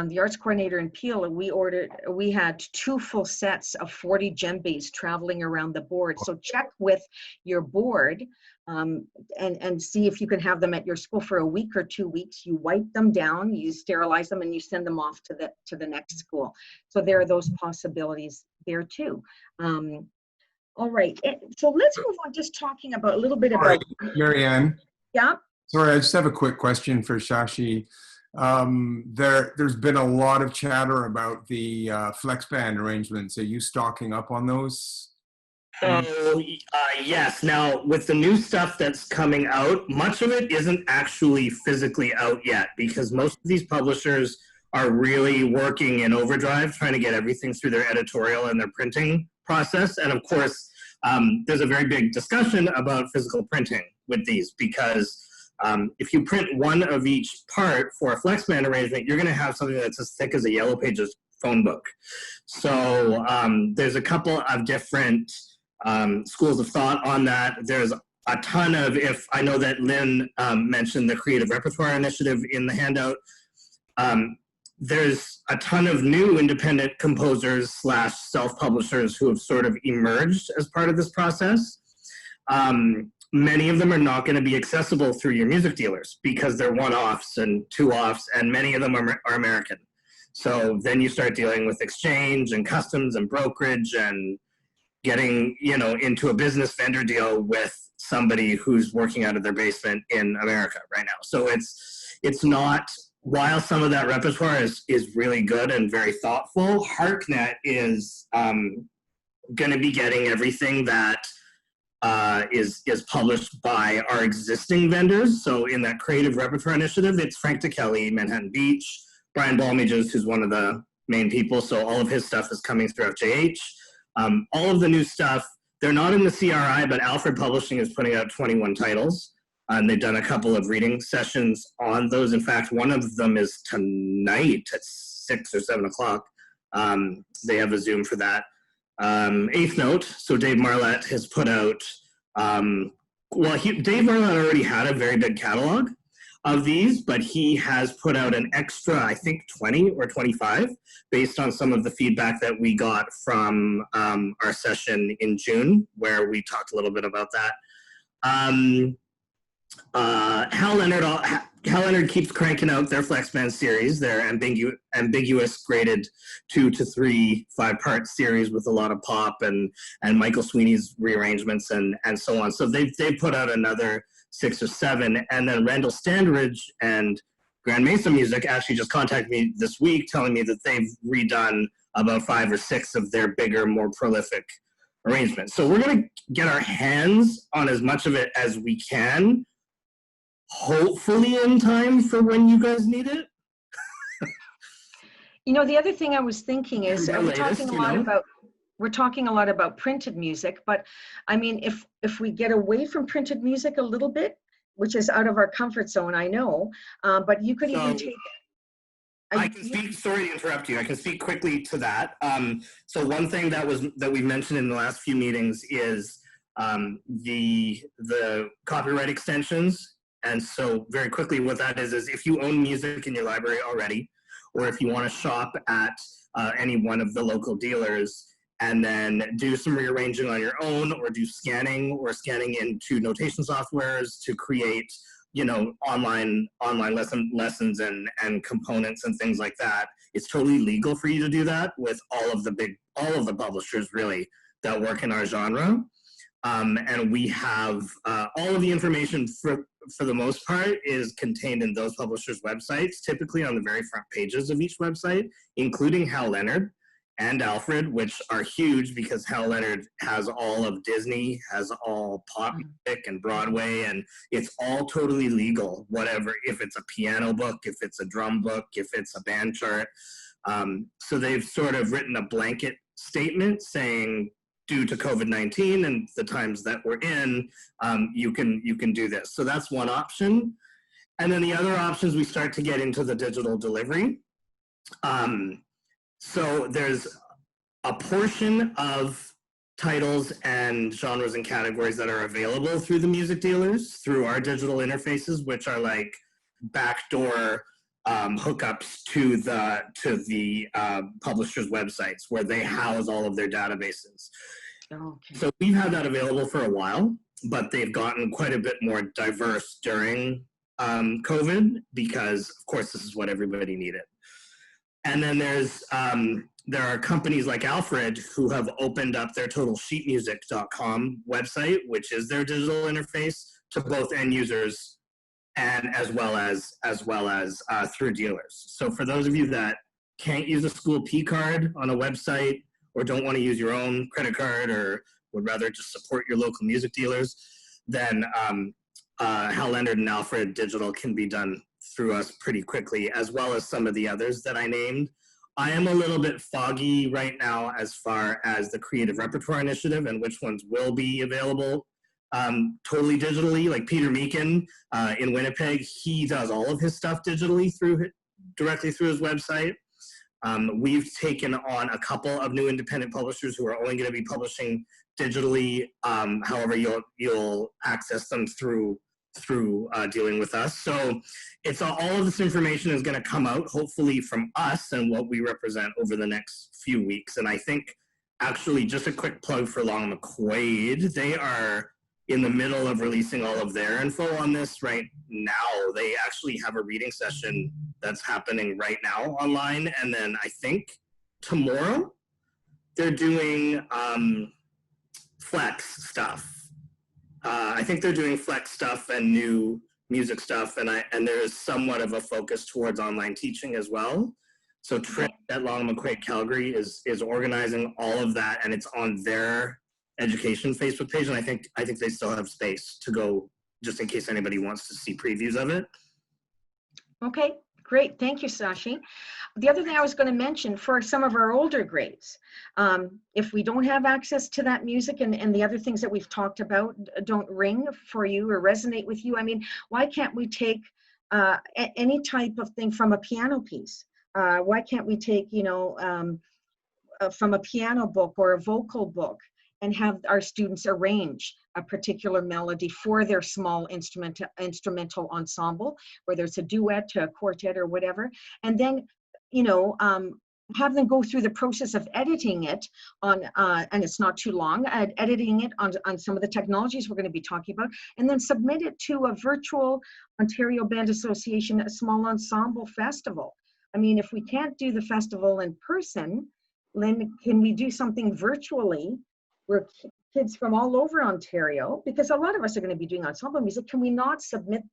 the arts coordinator in Peel, we had 2 full sets of 40 djembes traveling around the board. So check with your board and see if you can have them at your school for a week or 2 weeks. You wipe them down, you sterilize them, and you send them off to the next school. So there are those possibilities there too. All right. So let's move on, just talking about a little bit about. Right. Marianne. Yeah. Sorry, I just have a quick question for Shashi. There's been a lot of chatter about the flex band arrangements. Are you stocking up on those? So yes. Now, with the new stuff that's coming out, much of it isn't actually physically out yet, because most of these publishers are really working in overdrive, trying to get everything through their editorial and their printing process. And of course, there's a very big discussion about physical printing with these, because If you print one of each part for a FlexBand arrangement, you're going to have something that's as thick as a Yellow Pages phone book. So there's a couple of different schools of thought on that. There's a ton of, if I know that Lynn mentioned the Creative Repertoire Initiative in the handout, there's a ton of new independent composers / self-publishers who have sort of emerged as part of this process. Many of them are not going to be accessible through your music dealers because they're one-offs and two-offs, and many of them are American. So then you start dealing with exchange and customs and brokerage and getting, you know, into a business vendor deal with somebody who's working out of their basement in America right now. So it's not, while some of that repertoire is really good and very thoughtful, Hartnett is going to be getting everything that is published by our existing vendors. So in that Creative Repertoire Initiative, it's Frank DeKelly, Manhattan Beach, Brian Balmages, who's one of the main people. So all of his stuff is coming through FJH. All of the new stuff, they're not in the CRI, but Alfred Publishing is putting out 21 titles. And they've done a couple of reading sessions on those. In fact, one of them is tonight at 6 or 7 o'clock. They have a Zoom for that. Eighth Note, so Dave Marlett has put out, Dave Marlett already had a very big catalog of these, but he has put out an extra, I think 20 or 25, based on some of the feedback that we got from our session in June, where we talked a little bit about that. Hal Leonard keeps cranking out their FlexBand series, their ambiguous graded 2 to 3 5-part series with a lot of pop and Michael Sweeney's rearrangements and so on. So they've put out another 6 or 7, and then Randall Standridge and Grand Mesa Music actually just contacted me this week telling me that they've redone about 5 or 6 of their bigger, more prolific arrangements. So we're going to get our hands on as much of it as we can, hopefully in time for when you guys need it. You know, the other thing I was thinking is The we're latest, talking a lot about printed music, but I mean, if we get away from printed music a little bit, which is out of our comfort zone, I know, but you could even take. I can speak. Sorry to interrupt you. I can speak quickly to that. So one thing that we mentioned in the last few meetings is the copyright extensions. And so very quickly, what that is if you own music in your library already, or if you want to shop at any one of the local dealers and then do some rearranging on your own, or do scanning into notation softwares to create, you know, online lessons and components and things like that, it's totally legal for you to do that with all of the publishers really that work in our genre. And we have all of the information for the most part is contained in those publishers' websites, typically on the very front pages of each website, including Hal Leonard and Alfred, which are huge because Hal Leonard has all of Disney, has all pop music and Broadway, and it's all totally legal, whatever, if it's a piano book, if it's a drum book, if it's a band chart. So they've sort of written a blanket statement saying, due to COVID-19 and the times that we're in, you can do this. So that's one option. And then the other options, we start to get into the digital delivery. So there's a portion of titles and genres and categories that are available through the music dealers, through our digital interfaces, which are like backdoor hookups to the publishers' websites where they house all of their databases. Okay. So we've had that available for a while, but they've gotten quite a bit more diverse during COVID because, of course, this is what everybody needed. And then there are companies like Alfred who have opened up their totalsheetmusic.com website, which is their digital interface, to both end users and as well as through dealers. So for those of you that can't use a school P card on a website, or don't want to use your own credit card, or would rather just support your local music dealers, then Hal Leonard and Alfred Digital can be done through us pretty quickly, as well as some of the others that I named. I am a little bit foggy right now as far as the Creative Repertoire Initiative and which ones will be available totally digitally, like Peter Meakin in Winnipeg, he does all of his stuff digitally directly through his website. We've taken on a couple of new independent publishers who are only going to be publishing digitally. However, you'll access them through dealing with us. So it's all of this information is going to come out hopefully from us and what we represent over the next few weeks. And I think actually just a quick plug for Long McQuaid. They are in the middle of releasing all of their info on this right now. They actually have a reading session that's happening right now online. And then I think tomorrow they're doing Flex stuff. I think they're doing Flex stuff and new music stuff. And there is somewhat of a focus towards online teaching as well. So Trip at Long McQuaid Calgary is organizing all of that, and it's on their education Facebook page, and I think they still have space to go just in case anybody wants to see previews of it. Okay, great. Thank you, Sashi. The other thing I was going to mention for some of our older grades, if we don't have access to that music and the other things that we've talked about don't ring for you or resonate with you, I mean, why can't we take any type of thing from a piano piece? Why can't we take, from a piano book or a vocal book and have our students arrange a particular melody for their small instrumental ensemble, whether it's a duet, a quartet, or whatever, and then, have them go through the process of editing it on, and it's not too long, editing it on some of the technologies we're going to be talking about, and then submit it to a virtual Ontario Band Association, a small ensemble festival. I mean, if we can't do the festival in person, then can we do something virtually where kids from all over Ontario, because a lot of us are going to be doing ensemble music, can we not submit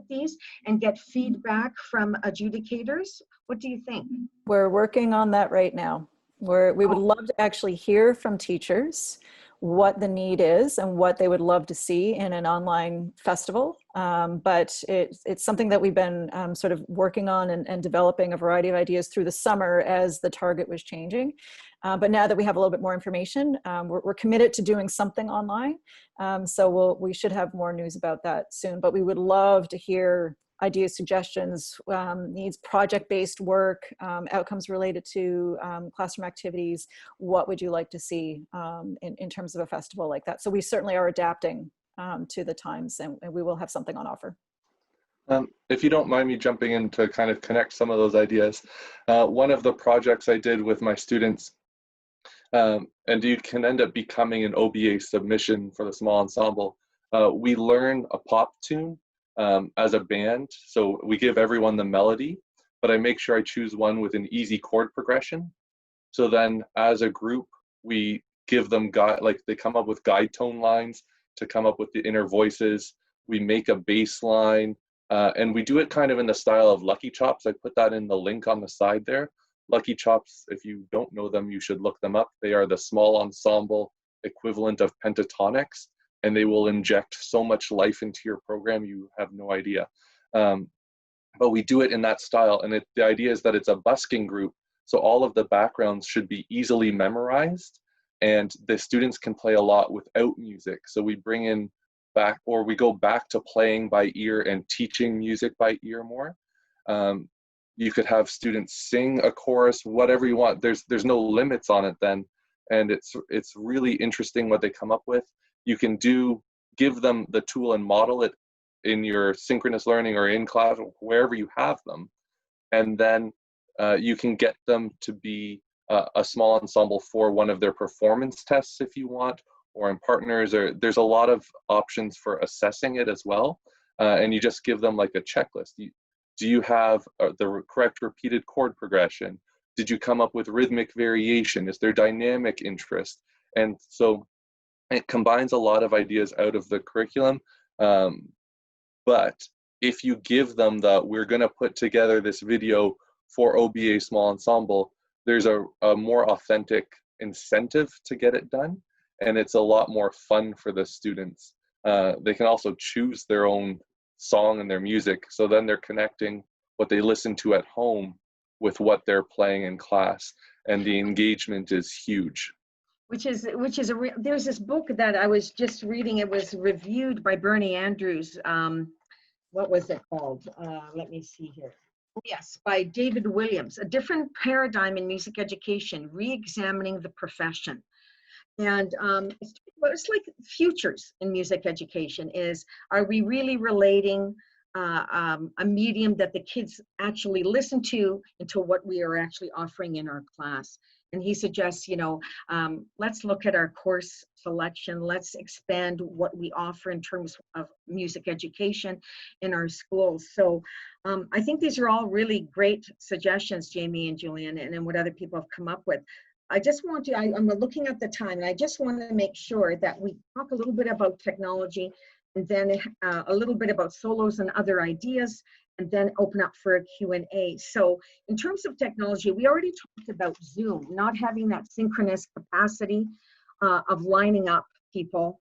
these and get feedback from adjudicators? What do you think? We're working on that right now. We would love to actually hear from teachers what the need is and what they would love to see in an online festival. But it's something that we've been sort of working on and developing a variety of ideas through the summer as the target was changing. But now that we have a little bit more information, we're committed to doing something online. So we should have more news about that soon. But we would love to hear ideas, suggestions, needs, project-based work, outcomes related to classroom activities. What would you like to see in terms of a festival like that? So we certainly are adapting to the times, and we will have something on offer. If you don't mind me jumping in to kind of connect some of those ideas, one of the projects I did with my students, and you can end up becoming an OBA submission for the small ensemble. We learn a pop tune as a band, so we give everyone the melody, but I make sure I choose one with an easy chord progression. So then as a group, we give them they come up with guide tone lines to come up with the inner voices. We make a bass line, and we do it kind of in the style of Lucky Chops. I put that in the link on the side there. Lucky Chops, if you don't know them, you should look them up. They are the small ensemble equivalent of pentatonics, and they will inject so much life into your program, you have no idea. But we do it in that style, and the idea is that it's a busking group, so all of the backgrounds should be easily memorized, and the students can play a lot without music. So we bring in we go back to playing by ear and teaching music by ear more. You could have students sing a chorus, whatever you want. There's no limits on it then, and it's really interesting what they come up with. You can give them the tool and model it in your synchronous learning or in class, or wherever you have them, and then you can get them to be a small ensemble for one of their performance tests if you want, or in partners, or there's a lot of options for assessing it as well, and you just give them like a checklist. Do you have the correct repeated chord progression? Did you come up with rhythmic variation? Is there dynamic interest? And so it combines a lot of ideas out of the curriculum. But if you give them we're going to put together this video for OBA small ensemble, there's a more authentic incentive to get it done. And it's a lot more fun for the students. They can also choose their own song and their music. So then they're connecting what they listen to at home with what they're playing in class. And the engagement is huge. There's this book that I was just reading. It was reviewed by Bernie Andrews. What was it called? Let me see here. Yes, by David Williams, A Different Paradigm in Music Education, Re-examining the Profession. And it's like futures in music education are we really relating a medium that the kids actually listen to into what we are actually offering in our class? And he suggests, let's look at our course selection. Let's expand what we offer in terms of music education in our schools. So I think these are all really great suggestions, Jamie and Julian, and what other people have come up with. I just want to, I'm looking at the time, and I just want to make sure that we talk a little bit about technology, and then a little bit about solos and other ideas, and then open up for a Q&A. So in terms of technology, we already talked about Zoom, not having that synchronous capacity of lining up people.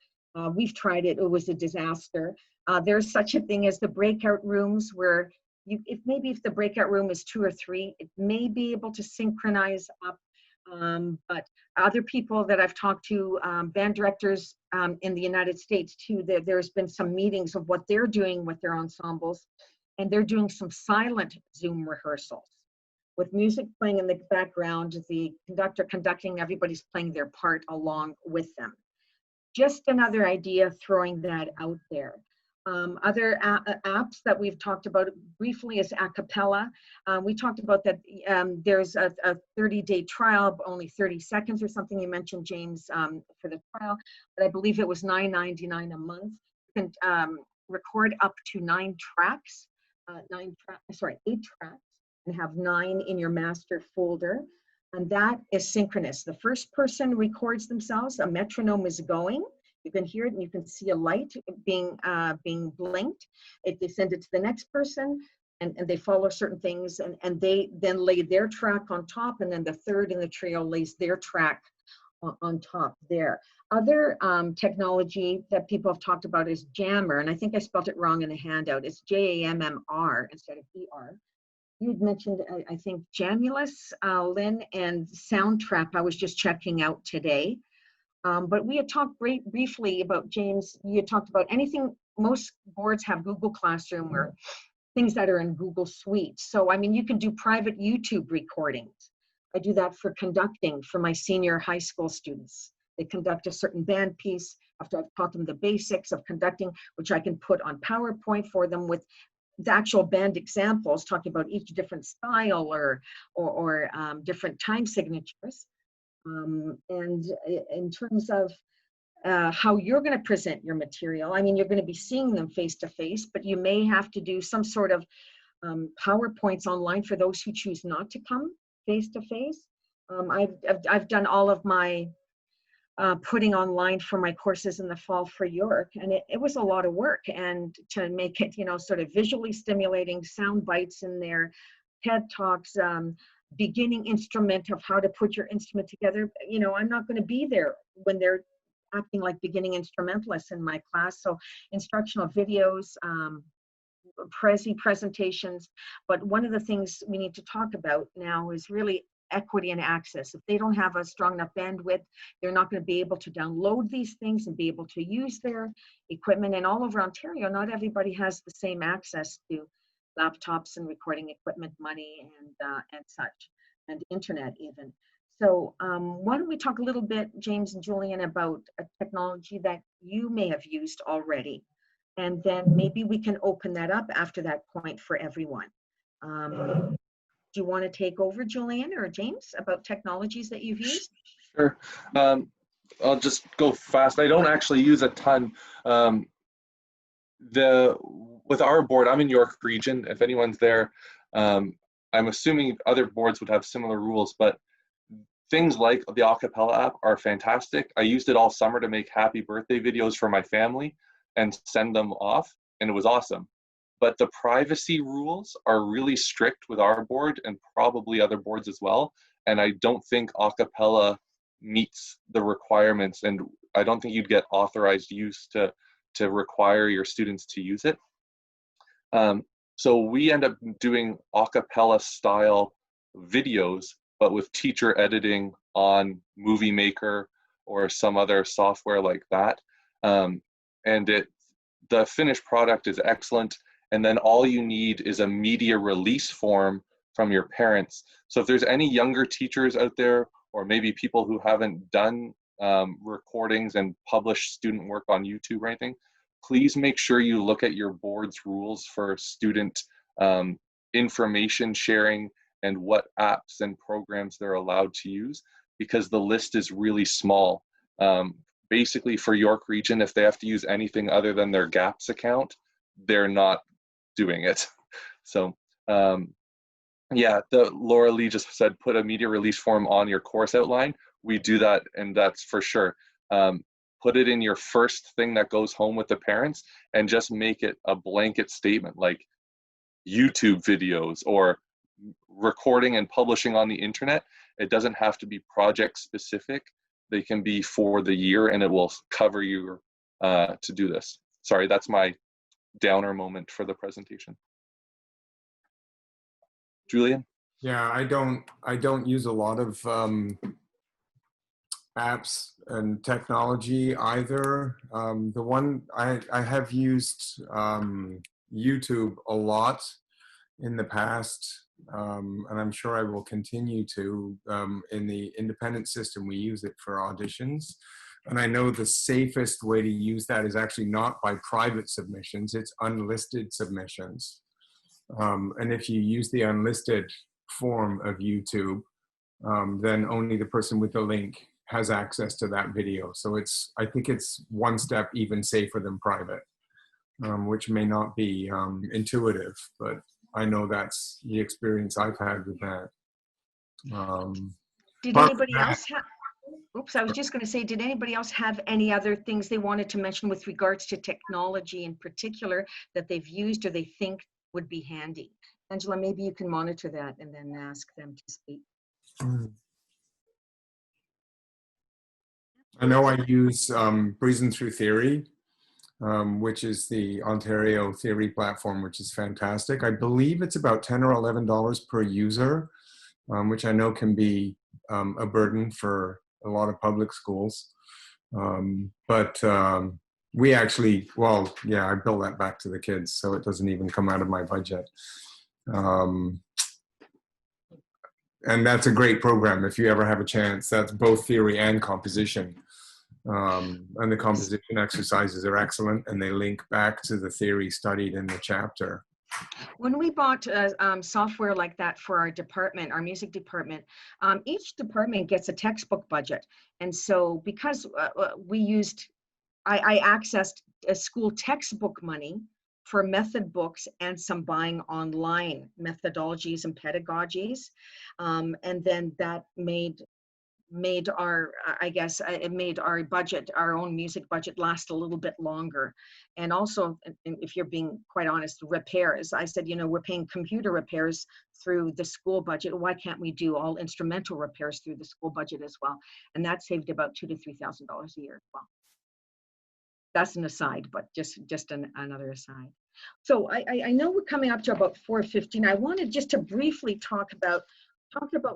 We've tried it, it was a disaster. There's such a thing as the breakout rooms where if the breakout room is 2 or 3, it may be able to synchronize up. But other people that I've talked to, band directors in the United States too, there's been some meetings of what they're doing with their ensembles, and they're doing some silent Zoom rehearsals with music playing in the background, the conductor conducting, everybody's playing their part along with them. Just another idea, throwing that out there. Other apps that we've talked about briefly is a cappella. We talked about that there's a 30-day trial, only 30 seconds or something. You mentioned, James, for the trial, but I believe it was $9.99 a month. You can record up to 8 tracks, and have 9 in your master folder. And that is synchronous. The first person records themselves, a metronome is going. You can hear it and you can see a light being blinked. They send it to the next person, and they follow certain things, and they then lay their track on top, and then the third in the trio lays their track on top there. Other technology that people have talked about is Jammer, and I think I spelled it wrong in the handout. It's Jammr instead of ER. You had mentioned, I think, Jamulus, Lynn, and Soundtrap I was just checking out today. But we had talked briefly about, James, you had talked about anything, most boards have Google Classroom or things that are in Google Suite. So, I mean, you can do private YouTube recordings. I do that for conducting for my senior high school students. They conduct a certain band piece after I've taught them the basics of conducting, which I can put on PowerPoint for them with the actual band examples, talking about each different style or different time signatures. And in terms of how you're going to present your material, I mean, you're going to be seeing them face to face, but you may have to do some sort of PowerPoints online for those who choose not to come face to face. I've done all of my putting online for my courses in the fall for York, and it was a lot of work, and to make it, sort of visually stimulating, sound bites in there, TED Talks, beginning instrument of how to put your instrument together. I'm not going to be there when they're acting like beginning instrumentalists in my class. So instructional videos, presentations. But one of the things we need to talk about now is really equity and access. If they don't have a strong enough bandwidth, they're not going to be able to download these things and be able to use their equipment. And all over Ontario, not everybody has the same access to laptops and recording equipment, money, and such, and internet even. So why don't we talk a little bit, James and Julian, about a technology that you may have used already, and then maybe we can open that up after that point for everyone. Do you want to take over, Julian or James, about technologies that you've used? Sure. I'll just go fast. I don't actually use a ton. With our board, I'm in York Region. If anyone's there, I'm assuming other boards would have similar rules, but things like the Acapella app are fantastic. I used it all summer to make happy birthday videos for my family and send them off, and it was awesome. But the privacy rules are really strict with our board and probably other boards as well, and I don't think Acapella meets the requirements, and I don't think you'd get authorized use to require your students to use it. So we end up doing a cappella style videos, but with teacher editing on Movie Maker or some other software like that. And the finished product is excellent. And then all you need is a media release form from your parents. So if there's any younger teachers out there, or maybe people who haven't done recordings and published student work on YouTube or anything, please make sure you look at your board's rules for student information sharing and what apps and programs they're allowed to use, because the list is really small. Basically for York Region, if they have to use anything other than their GAPS account, they're not doing it. So yeah, Laura Lee just said, put a media release form on your course outline. We do that, and that's for sure. Put it in your first thing that goes home with the parents, and just make it a blanket statement like YouTube videos or recording and publishing on the internet. It doesn't have to be project specific. They can be for the year, and it will cover you to do this. Sorry, that's my downer moment for the presentation. Julian? Yeah, I don't use a lot of apps and technology either. The one I have used YouTube a lot in the past, and I'm sure I will continue to. In the independent system, we use it for auditions. And I know the safest way to use that is actually not by private submissions, it's unlisted submissions. And if you use the unlisted form of YouTube, then only the person with the link has access to that video. So I think it's one step even safer than private, which may not be intuitive, but I know that's the experience I've had with that. Did anybody else have, oops, I was just going to say, did anybody else have any other things they wanted to mention with regards to technology in particular that they've used or they think would be handy? Angela, maybe you can monitor that and then ask them to speak. I know I use Breezing Through Theory, which is the Ontario theory platform, which is fantastic. I believe it's about $10 or $11 per user, which I know can be a burden for a lot of public schools. But we actually, well, yeah, I bill that back to the kids, so it doesn't even come out of my budget. And that's a great program if you ever have a chance. That's both theory and composition. And the composition exercises are excellent, and they link back to the theory studied in the chapter. When we bought software like that for our department, our music department, each department gets a textbook budget. And so because I accessed a school textbook money for method books and some buying online methodologies and pedagogies. And then that made our, I guess, it made our budget, our own music budget, last a little bit longer. And also, if you're being quite honest, repairs. I said, you know, we're paying computer repairs through the school budget. Why can't we do all instrumental repairs through the school budget as well? And that saved about $2,000 to $3,000 a year as well. That's an aside, but just another aside. So I know we're coming up to about 4:15. I wanted just to briefly talk about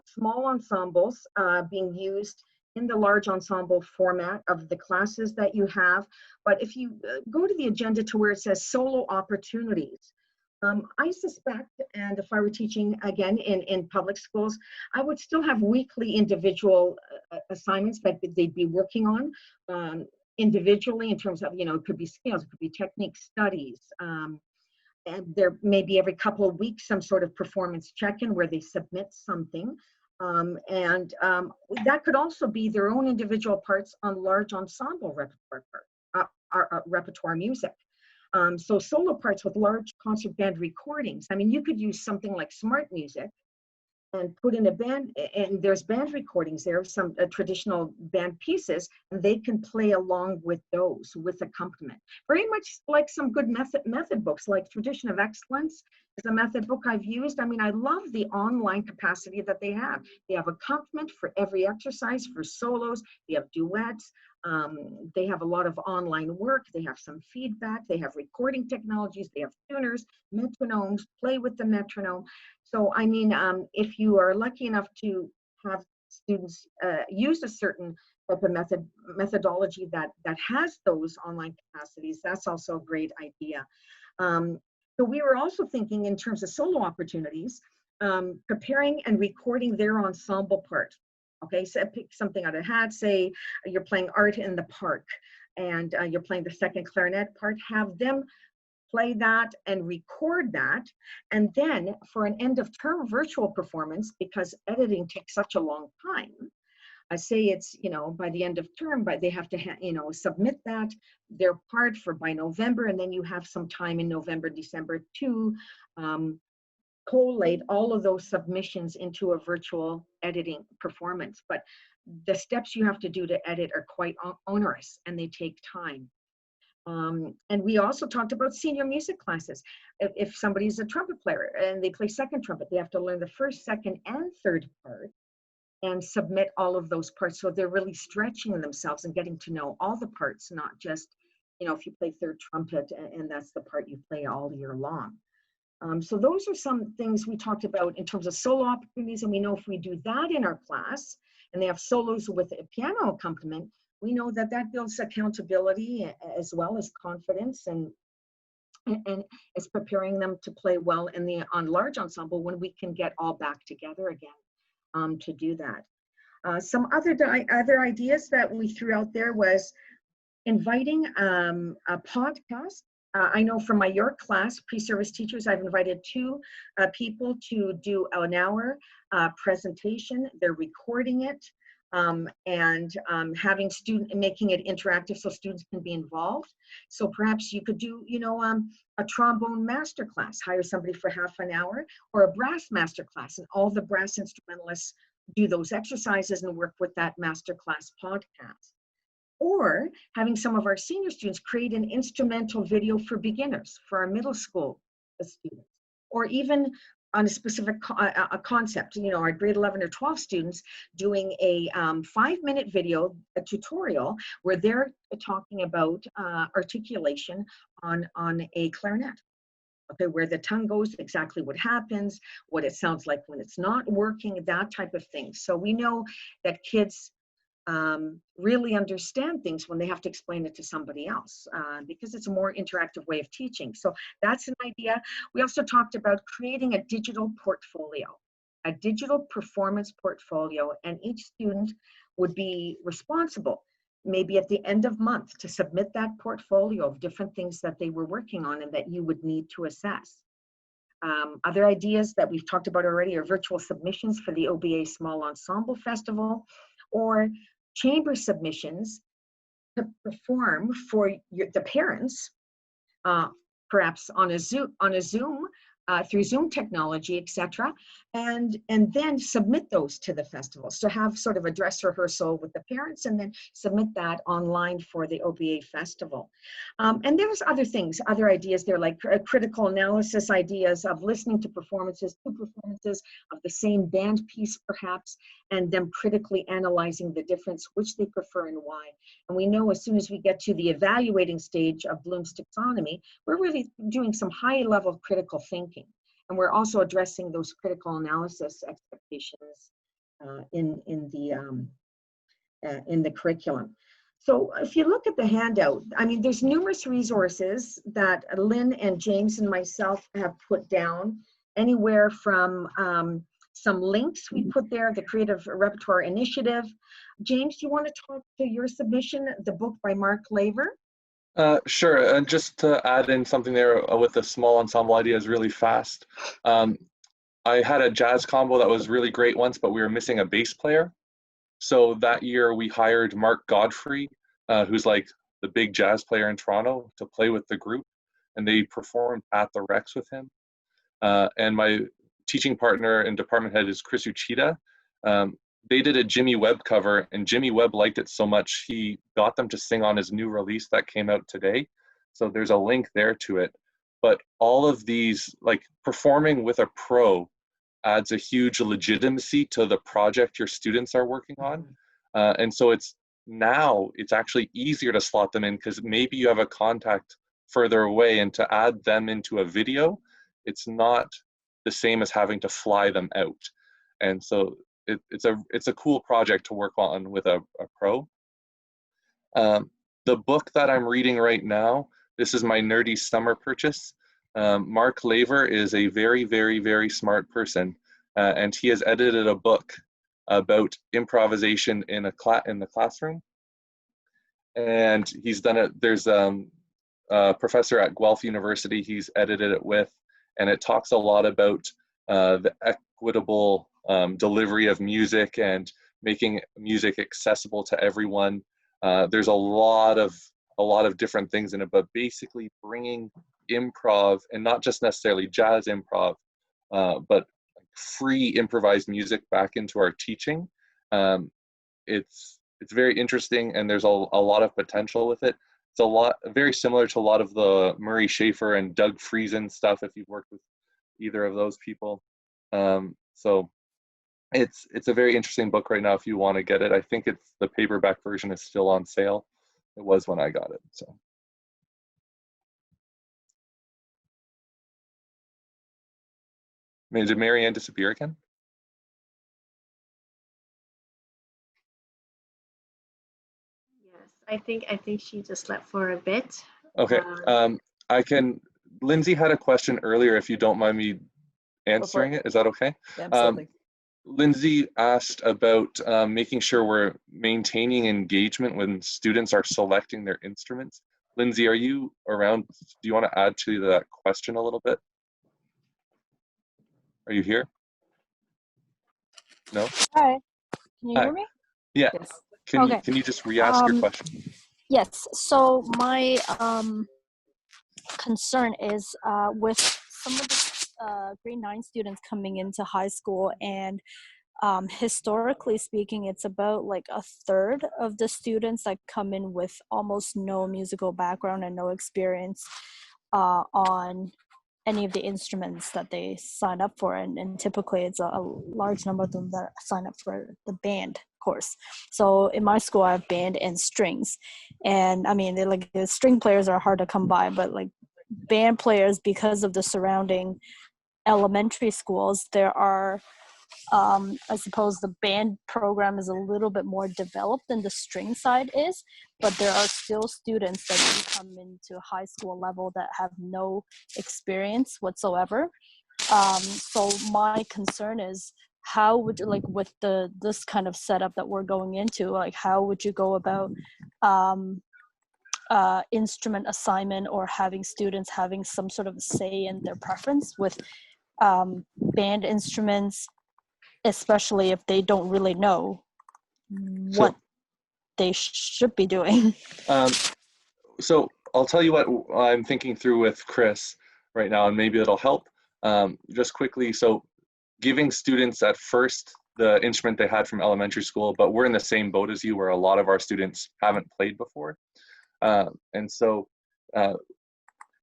small ensembles being used in the large ensemble format of the classes that you have. But if you go to the agenda to where it says solo opportunities, I suspect, and if I were teaching again in public schools, I would still have weekly individual assignments that they'd be working on individually in terms of, you know, it could be scales, it could be technique studies. And there may be every couple of weeks some sort of performance check-in where they submit something. And that could also be their own individual parts on large ensemble repertoire music. So solo parts with large concert band recordings. I mean, you could use something like Smart Music and put in a band, and there's band recordings there of some traditional band pieces, and they can play along with those with accompaniment. Very much like some good method books, like Tradition of Excellence is a method book I've used. I mean, I love the online capacity that they have. They have accompaniment for every exercise, for solos, they have duets, they have a lot of online work, they have some feedback, they have recording technologies, they have tuners, metronomes, play with the metronome. So, I mean, if you are lucky enough to have students use a certain type of methodology that has those online capacities, that's also a great idea. So we were also thinking in terms of solo opportunities, preparing and recording their ensemble part. Okay, so pick something out of a hat. Say you're playing Art in the Park, and you're playing the second clarinet part. Have them play that and record that, and then for an end of term virtual performance, because editing takes such a long time. I say it's, you know, by the end of term, but they have to, you know, submit that, their part for by November, and then you have some time in November, December to collate all of those submissions into a virtual editing performance. But the steps you have to do to edit are quite onerous, and they take time. And we also talked about senior music classes. If somebody's a trumpet player and they play second trumpet, they have to learn the first, second, and third part and submit all of those parts. So they're really stretching themselves and getting to know all the parts, not just, you know, if you play third trumpet and that's the part you play all year long. So those are some things we talked about in terms of solo opportunities. And we know if we do that in our class and they have solos with a piano accompaniment, we know that that builds accountability as well as confidence, and is preparing them to play well in on large ensemble when we can get all back together again. To do that. Some other ideas that we threw out there was inviting a podcast. I know from my York class, pre-service teachers, I've invited 2 people to do an hour presentation. They're recording it and having making it interactive so students can be involved. So perhaps you could do, you know, a trombone masterclass, hire somebody for half an hour, or a brass masterclass, and all the brass instrumentalists do those exercises and work with that masterclass podcast. Or having some of our senior students create an instrumental video for beginners, for our middle school students, or even on a specific a concept, you know, our grade 11 or 12 students doing a 5-minute video, a tutorial, where they're talking about articulation on a clarinet. Okay, where the tongue goes, exactly what happens, what it sounds like when it's not working, that type of thing. So we know that kids really understand things when they have to explain it to somebody else, because it's a more interactive way of teaching. So that's an idea. We also talked about creating a digital portfolio, a digital performance portfolio, and each student would be responsible, maybe at the end of month, to submit that portfolio of different things that they were working on and that you would need to assess. Other ideas that we've talked about already are virtual submissions for the OBA Small Ensemble Festival, or chamber submissions to perform for the parents, perhaps on a Zoom, through Zoom technology, etc., and then submit those to the festival. So have sort of a dress rehearsal with the parents and then submit that online for the OBA festival. And there's other things, other ideas there, like critical analysis ideas of listening to performances, 2 performances of the same band piece perhaps, and them critically analyzing the difference, which they prefer and why. And we know as soon as we get to the evaluating stage of Bloom's taxonomy, we're really doing some high-level critical thinking. And we're also addressing those critical analysis expectations in the curriculum. So if you look at the handout, I mean, there's numerous resources that Lynn and James and myself have put down, anywhere from some links we put there, the Creative Repertoire Initiative. James, do you want to talk to your submission, the book by Mark Laver? Sure, and just to add in something there with the small ensemble ideas really fast. I had a jazz combo that was really great once, but we were missing a bass player. So that year we hired Mark Godfrey, who's like the big jazz player in Toronto, to play with the group, and they performed at the Rex with him. And my teaching partner and department head is Chris Uchida. They did a Jimmy Webb cover, and Jimmy Webb liked it so much he got them to sing on his new release that came out today. So there's a link there to it. But all of these, like performing with a pro, adds a huge legitimacy to the project your students are working on. And so it's actually easier to slot them in, because maybe you have a contact further away, and to add them into a video, it's not the same as having to fly them out. And so it's a cool project to work on with a pro. The book that I'm reading right now, this is my nerdy summer purchase. Mark Laver is a very, very, very smart person, and he has edited a book about improvisation in the classroom. And he's done it. There's a professor at Guelph University he's edited it with, and it talks a lot about the equitable delivery of music and making music accessible to everyone. There's a lot of different things in it, but basically bringing improv, and not just necessarily jazz improv, but free improvised music back into our teaching. It's very interesting, and there's a lot of potential with it. It's very similar to a lot of the Murray Schafer and Doug Friesen stuff, if you've worked with either of those people. So it's a very interesting book right now if you want to get it. I think the paperback version is still on sale. It was when I got it. So. Did Marianne disappear again? Yes, I think she just left for a bit. Okay. Lindsay had a question earlier, if you don't mind me answering it. Is that okay? Yeah, absolutely. Lindsay asked about making sure we're maintaining engagement when students are selecting their instruments. Lindsay, are you around? Do you want to add to that question a little bit? Are you here? No? Hi, can you Hi. hear me? Yeah. Yes. Can you just re-ask your question? Yes, so my concern is with some of the grade 9 students coming into high school, and historically speaking, it's about like a third of the students that come in with almost no musical background and no experience on any of the instruments that they sign up for, and typically it's a large number of them that sign up for the band course. So in my school I have band and strings, and I mean the string players are hard to come by, but like band players, because of the surrounding elementary schools, there are I suppose the band program is a little bit more developed than the string side is, but there are still students that do come into high school level that have no experience whatsoever. So my concern is, how would you, like with this kind of setup that we're going into, like how would you go about instrument assignment, or having students having some sort of say in their preference with band instruments, especially if they don't really know what they should be doing? So I'll tell you what I'm thinking through with Chris right now, and maybe it'll help. Just quickly, so giving students at first the instrument they had from elementary school, but we're in the same boat as you, where a lot of our students haven't played before. And so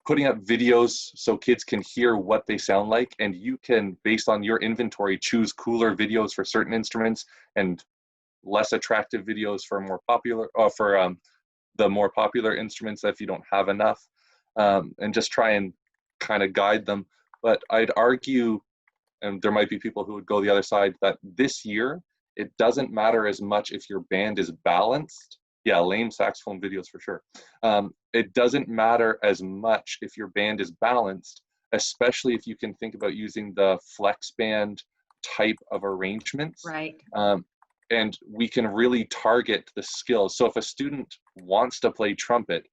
putting up videos so kids can hear what they sound like, and you can, based on your inventory, choose cooler videos for certain instruments and less attractive videos for more popular, the more popular instruments if you don't have enough, and just try and kind of guide them. But I'd argue, and there might be people who would go the other side, that this year it doesn't matter as much if your band is balanced. Yeah, lame saxophone videos for sure. It doesn't matter as much if your band is balanced, especially if you can think about using the flex band type of arrangements. Right. And we can really target the skills. So if a student wants to play trumpet,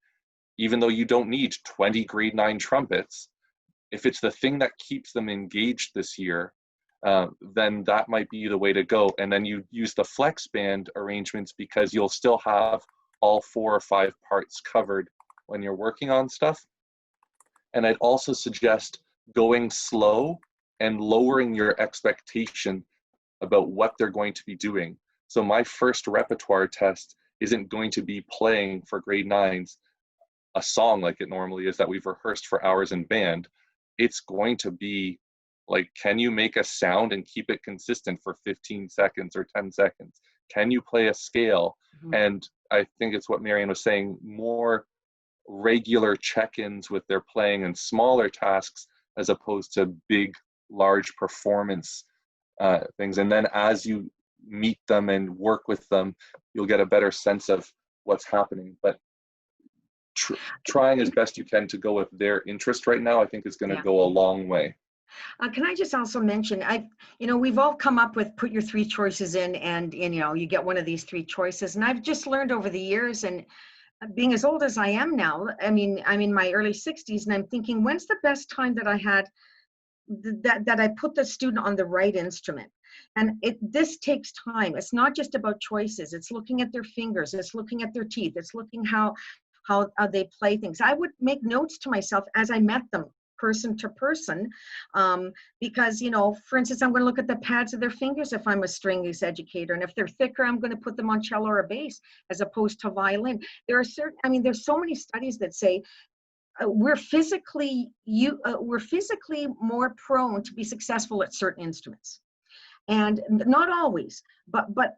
even though you don't need 20 grade 9 trumpets, if it's the thing that keeps them engaged this year, then that might be the way to go. And then you use the flex band arrangements, because you'll still have all 4 or 5 parts covered when you're working on stuff. And I'd also suggest going slow and lowering your expectation about what they're going to be doing. So my first repertoire test isn't going to be playing for grade 9s a song like it normally is that we've rehearsed for hours in band. It's going to be like, can you make a sound and keep it consistent for 15 seconds or 10 seconds? Can you play a scale? Mm-hmm. And I think it's what Marianne was saying, more regular check-ins with their playing and smaller tasks, as opposed to big, large performance things. And then as you meet them and work with them, you'll get a better sense of what's happening. But trying as best you can to go with their interest right now, I think is going to go a long way. Can I just also mention, we've all come up with put your 3 choices in, and you get one of these 3 choices. And I've just learned over the years, and being as old as I am now, I mean, I'm in my early 60s, and I'm thinking, when's the best time that I had that I put the student on the right instrument? And this takes time. It's not just about choices. It's looking at their fingers. It's looking at their teeth. It's looking how they play things. I would make notes to myself as I met them, person to person, because, for instance, I'm going to look at the pads of their fingers if I'm a strings educator, and if they're thicker, I'm going to put them on cello or bass as opposed to violin. There are there's so many studies that say we're physically more prone to be successful at certain instruments. And not always,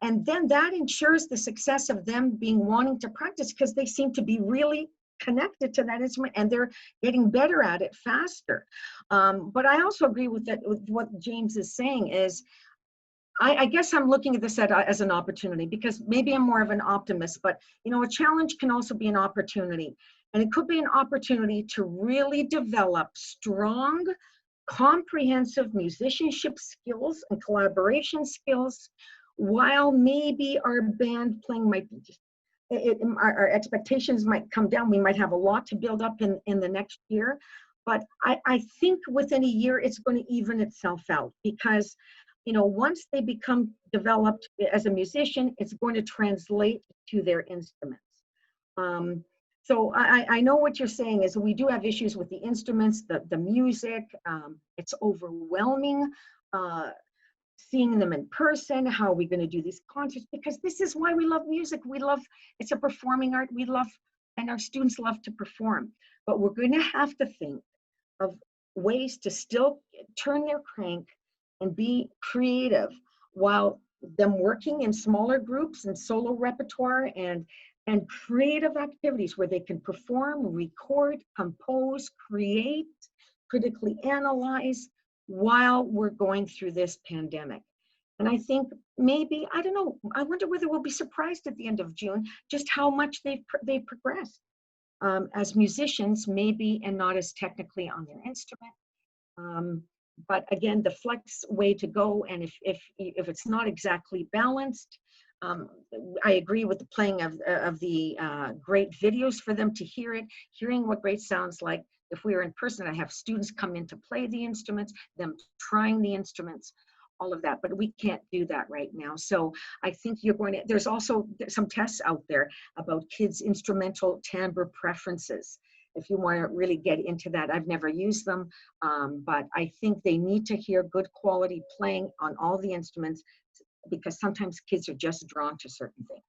and then that ensures the success of them being wanting to practice, because they seem to be really connected to that instrument and they're getting better at it faster. But I also agree with what James is saying is, I guess I'm looking at this as an opportunity, because maybe I'm more of an optimist, but a challenge can also be an opportunity. And it could be an opportunity to really develop strong, comprehensive musicianship skills and collaboration skills, while maybe our band playing might be just, our expectations might come down. We might have a lot to build up in the next year, but I think within a year it's going to even itself out, because once they become developed as a musician, it's going to translate to their instruments. So I know what you're saying is we do have issues with the instruments, the music. It's overwhelming seeing them in person. How are we going to do these concerts? Because this is why we love music. It's a performing art. And our students love to perform. But we're going to have to think of ways to still turn their crank and be creative while them working in smaller groups and solo repertoire and creative activities where they can perform, record, compose, create, critically analyze while we're going through this pandemic. And I think maybe, I don't know, I wonder whether we'll be surprised at the end of June just how much they've progressed as musicians, maybe, and not as technically on their instrument. But again, the flex way to go, and if it's not exactly balanced, I agree with the playing of the great videos for them to hearing what great sounds like. If we were in person, I have students come in to play the instruments, them trying the instruments, all of that, but we can't do that right now. So I think there's also some tests out there about kids' instrumental timbre preferences. If you want to really get into that, I've never used them, but I think they need to hear good quality playing on all the instruments, because sometimes kids are just drawn to certain things.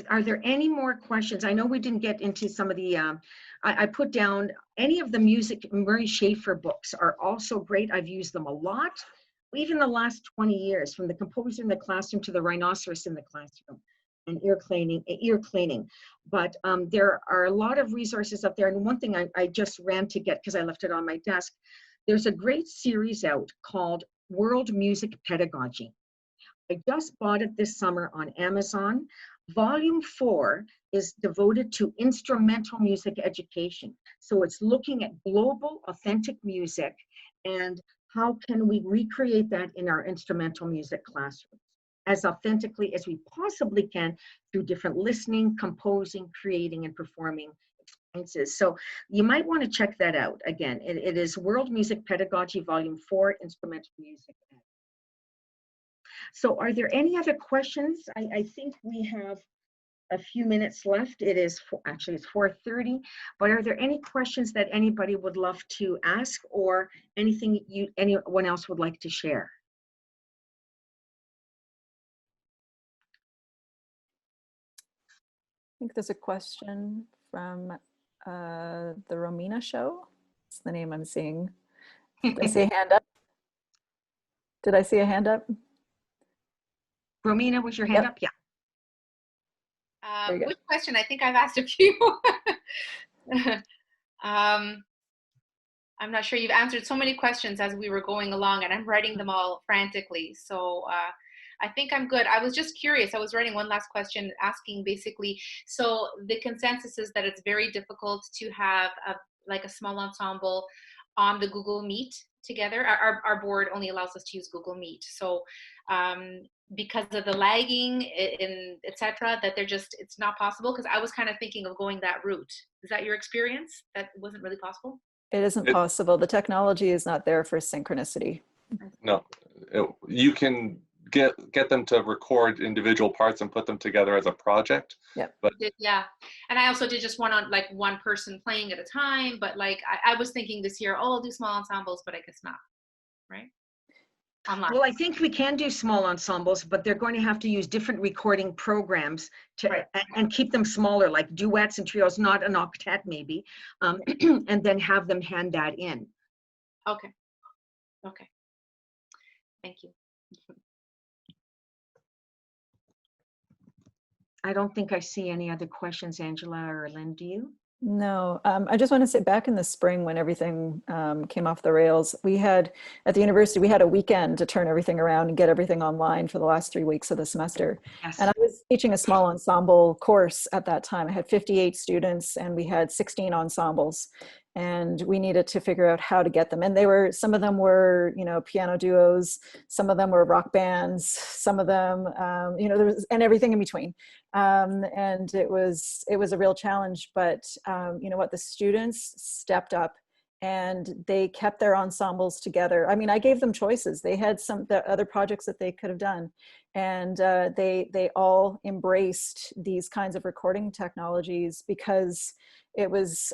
Are there any more questions? I know we didn't get into some of the, I put down any of the Murray Schafer books are also great. I've used them a lot, even the last 20 years, from the composer in the classroom to the rhinoceros in the classroom, and ear cleaning. But there are a lot of resources up there. And one thing I just ran to get, because I left it on my desk, there's a great series out called World Music Pedagogy. I just bought it this summer on Amazon. Volume 4 is devoted to instrumental music education. So it's looking at global, authentic music and how can we recreate that in our instrumental music classrooms as authentically as we possibly can through different listening, composing, creating, and performing experiences. So you might want to check that out. Again, it is World Music Pedagogy, Volume 4, Instrumental Music. So are there any other questions? I think we have a few minutes left. It's 4:30, but are there any questions that anybody would love to ask, or anything anyone else would like to share? I think there's a question from the Romina Show. That's the name I'm seeing. Did I see a hand up? Did I see a hand up? Romina, was your hand up? Yeah. Which question? I think I've asked a few. I'm not sure. You've answered so many questions as we were going along, and I'm writing them all frantically. So I think I'm good. I was just curious. I was writing one last question asking basically, so the consensus is that it's very difficult to have like a small ensemble on the Google Meet together. Our board only allows us to use Google Meet. So because of the lagging in etc., that it's not possible, because I was kind of thinking of going that route. Is that your experience? That it wasn't really possible? It isn't possible. The technology is not there for synchronicity. No, you can get them to record individual parts and put them together as a project. Yeah. But yeah, and I also did just one person playing at a time. But like I was thinking this year, oh, I'll do small ensembles, but I guess not, right? Online. Well, I think we can do small ensembles, but they're going to have to use different recording programs to and keep them smaller, like duets and trios, not an octet maybe, and then have them hand that in. Okay. Okay. Thank you. I don't think I see any other questions, Angela or Lynn, do you? No, I just want to say back in the spring when everything came off the rails, we had at the university, we had a weekend to turn everything around and get everything online for the last 3 weeks of the semester. Yes. And I was teaching a small ensemble course at that time. I had 58 students and we had 16 ensembles. And we needed to figure out how to get them. And some of them were, piano duos, some of them were rock bands, some of them, there was, and everything in between. And it was a real challenge, but you know what, the students stepped up and they kept their ensembles together. I mean, I gave them choices. They had the other projects that they could have done. And they all embraced these kinds of recording technologies because it was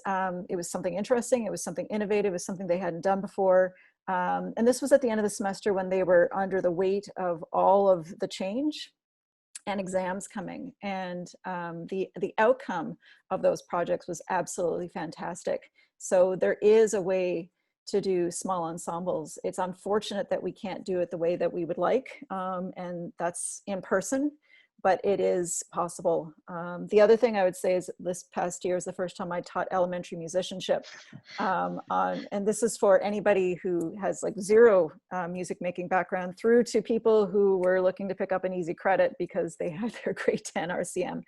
something interesting. It was something innovative. It was something they hadn't done before. And this was at the end of the semester when they were under the weight of all of the change and exams coming. And the outcome of those projects was absolutely fantastic. So there is a way to do small ensembles. It's unfortunate that we can't do it the way that we would like, and that's in person, but it is possible. The other thing I would say is this past year is the first time I taught elementary musicianship. And this is for anybody who has like zero music making background through to people who were looking to pick up an easy credit because they had their grade 10 RCM.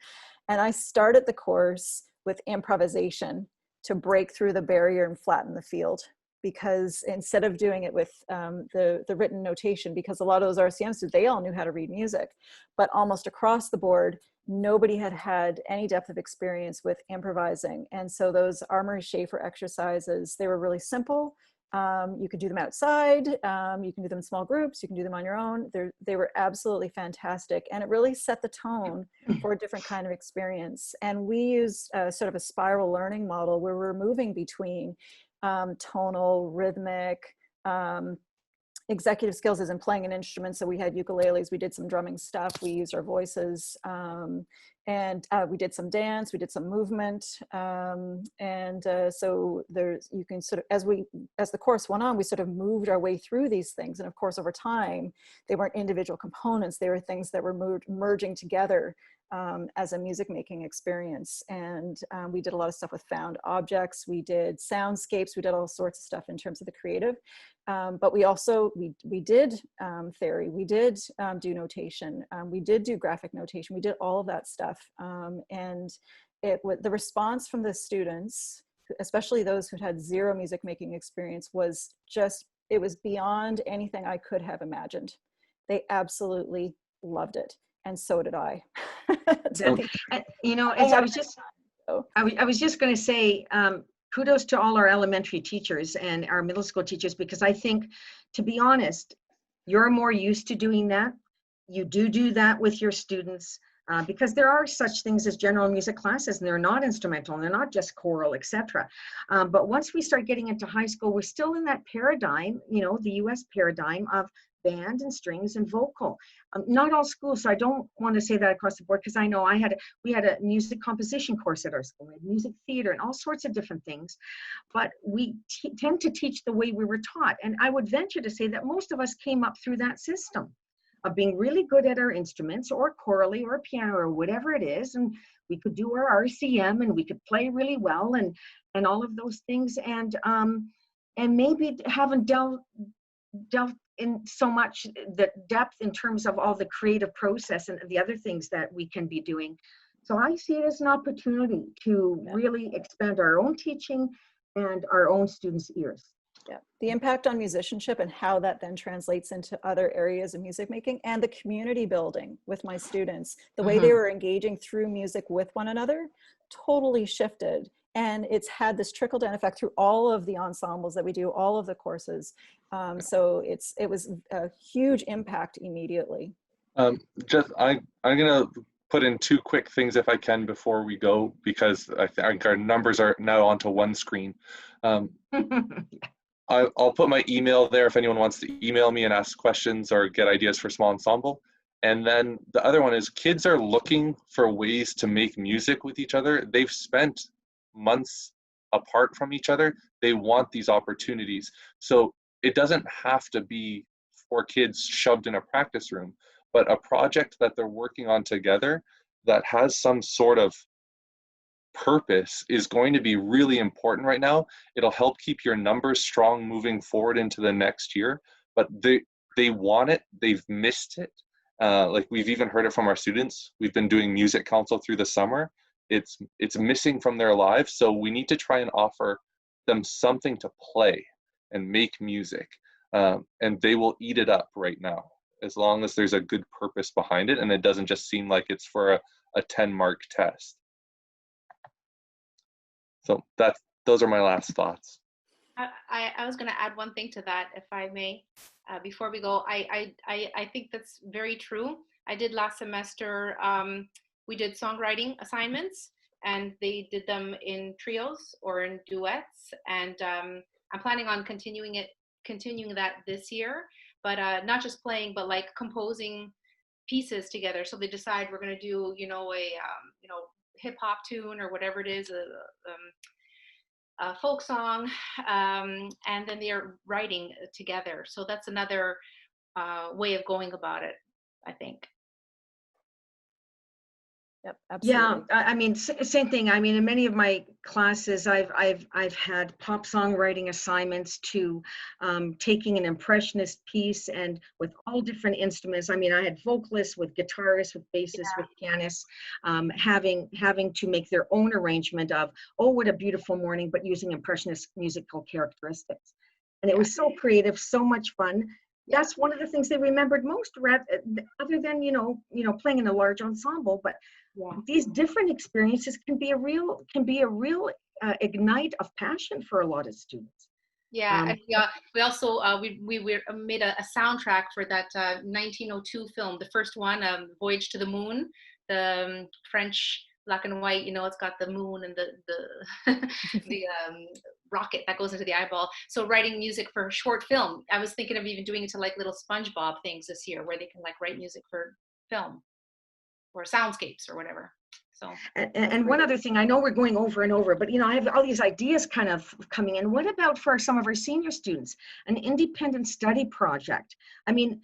And I started the course with improvisation to break through the barrier and flatten the field. Because instead of doing it with the written notation, because a lot of those RCMs, they all knew how to read music, but almost across the board, nobody had any depth of experience with improvising. And so those Armory Schaefer exercises, they were really simple. You could do them outside, you can do them in small groups, you can do them on your own. They were absolutely fantastic. And it really set the tone for a different kind of experience. And we used sort of a spiral learning model where we're moving between tonal, rhythmic, executive skills as in playing an instrument. So we had ukuleles, we did some drumming stuff, we used our voices, and we did some dance, we did some movement. So you can sort of, as the course went on, we sort of moved our way through these things. And of course, over time, they weren't individual components, they were things that were merging together as a music making experience. And we did a lot of stuff with found objects, we did soundscapes, we did all sorts of stuff in terms of the creative. But we also, we did theory, we did do notation, we did do graphic notation, we did all of that stuff. And the response from the students, especially those who had zero music making experience, was just, it was beyond anything I could have imagined. They absolutely loved it. And so did I. You know, I was just going to say, kudos to all our elementary teachers and our middle school teachers, because I think, to be honest, you're more used to doing that. You do that with your students, because there are such things as general music classes, and they're not instrumental, and they're not just choral, etc. But once we start getting into high school, we're still in that paradigm, you know, the US paradigm of band and strings and vocal. Not all schools, so I don't want to say that across the board, because I know we had a music composition course at our school, we had music theater and all sorts of different things, but we tend to teach the way we were taught. And I would venture to say that most of us came up through that system of being really good at our instruments, or chorally, or piano, or whatever it is, and we could do our RCM, and we could play really well, and all of those things, and maybe haven't delved in so much the depth in terms of all the creative process and the other things that we can be doing. So I see it as an opportunity to really expand our own teaching and our own students' ears. Yeah, the impact on musicianship and how that then translates into other areas of music making, and the community building with my students, the way they were engaging through music with one another totally shifted. And it's had this trickle down effect through all of the ensembles that we do, all of the courses. So it was a huge impact immediately. I'm gonna put in two quick things if I can before we go, because I think our numbers are now onto one screen. I'll put my email there if anyone wants to email me and ask questions or get ideas for small ensemble. And then the other one is kids are looking for ways to make music with each other. They've spent months apart from each other. They want these opportunities. So it doesn't have to be for kids shoved in a practice room, but a project that they're working on together that has some sort of purpose is going to be really important right now. It'll help keep your numbers strong moving forward into the next year, but they want it. They've missed it. Like we've even heard it from our students. We've been doing music council through the summer. It's missing from their lives. So we need to try and offer them something to play and make music. And they will eat it up right now, as long as there's a good purpose behind it and it doesn't just seem like it's for a 10-mark test. So those are my last thoughts. I was going to add one thing to that, if I may, before we go. I think that's very true. I did last semester, we did songwriting assignments, and they did them in trios or in duets. And I'm planning on continuing that this year, but not just playing, but like composing pieces together. So they decide we're going to do, a hip hop tune or whatever it is, a folk song, and then they're writing together. So that's another way of going about it, I think. Yep, absolutely. Yeah, I mean, same thing. I mean, in many of my classes, I've had pop songwriting assignments to taking an impressionist piece and with all different instruments. I mean, I had vocalists with guitarists, with bassists, with pianists, having to make their own arrangement of, oh, what a beautiful morning, but using impressionist musical characteristics. And it was so creative, so much fun. That's one of the things they remembered most, other than playing in a large ensemble. But these different experiences can be a real ignite of passion for a lot of students. Yeah, and we also we made a soundtrack for that 1902 film, the first one, Voyage to the Moon, the French black and white. It's got the moon and the rocket that goes into the eyeball. So writing music for a short film. I was thinking of even doing it to like little SpongeBob things this year, where they can like write music for film or soundscapes or whatever. So and one other thing, I know we're going over and over, but I have all these ideas kind of coming in. What about for some of our senior students, an independent study project? I mean,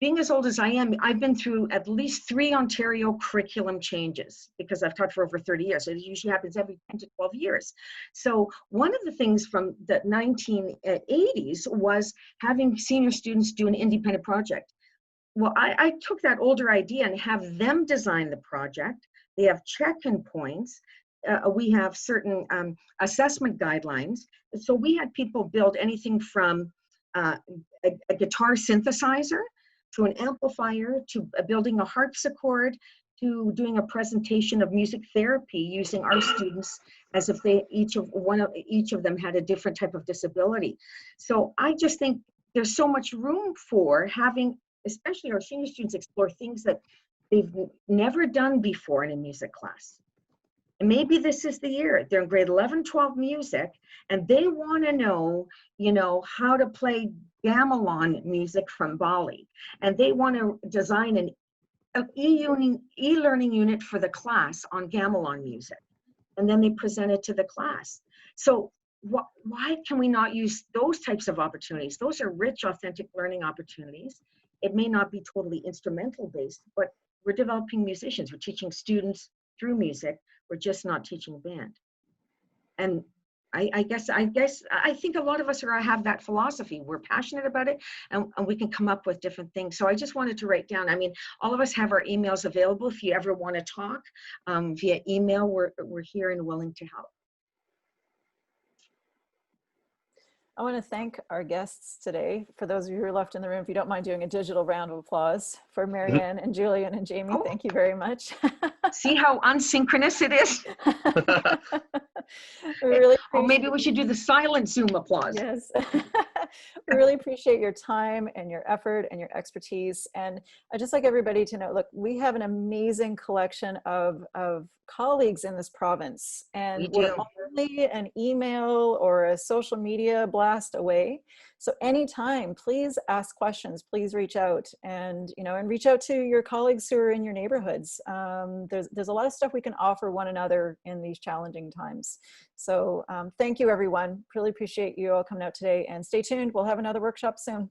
being as old as I am, I've been through at least 3 Ontario curriculum changes because I've taught for over 30 years. So it usually happens every 10 to 12 years. So one of the things from the 1980s was having senior students do an independent project. Well, I took that older idea and have them design the project. They have check-in points. We have certain assessment guidelines. So we had people build anything from a guitar synthesizer to an amplifier, to building a harpsichord, to doing a presentation of music therapy using our students as if they each of them had a different type of disability. So I just think there's so much room for having, especially our senior students, explore things that they've never done before in a music class. And maybe this is the year. They're in grade 11, 12 music, and they want to know, how to play gamelan music from Bali. And they want to design an e-learning unit for the class on gamelan music. And then they present it to the class. So why can we not use those types of opportunities? Those are rich, authentic learning opportunities. It may not be totally instrumental based, but we're developing musicians. We're teaching students through music. We're just not teaching band. And I guess I think a lot of us have that philosophy. We're passionate about it, and we can come up with different things. So I just wanted to write down. I mean, all of us have our emails available. If you ever want to talk via email, we're here and willing to help. I want to thank our guests today. For those of you who are left in the room, if you don't mind doing a digital round of applause for Marianne and Julian and Jamie, thank you very much. See how unsynchronous it is? We really or maybe we should do the silent Zoom applause. Yes. We really appreciate your time and your effort and your expertise. And I'd just like everybody to know, look, we have an amazing collection of colleagues in this province, and we're only an email or a social media blast away. So anytime, please ask questions, please reach out, and reach out to your colleagues who are in your neighborhoods. There's a lot of stuff we can offer one another in these challenging times. So thank you, everyone. Really appreciate you all coming out today, and stay tuned. We'll have another workshop soon.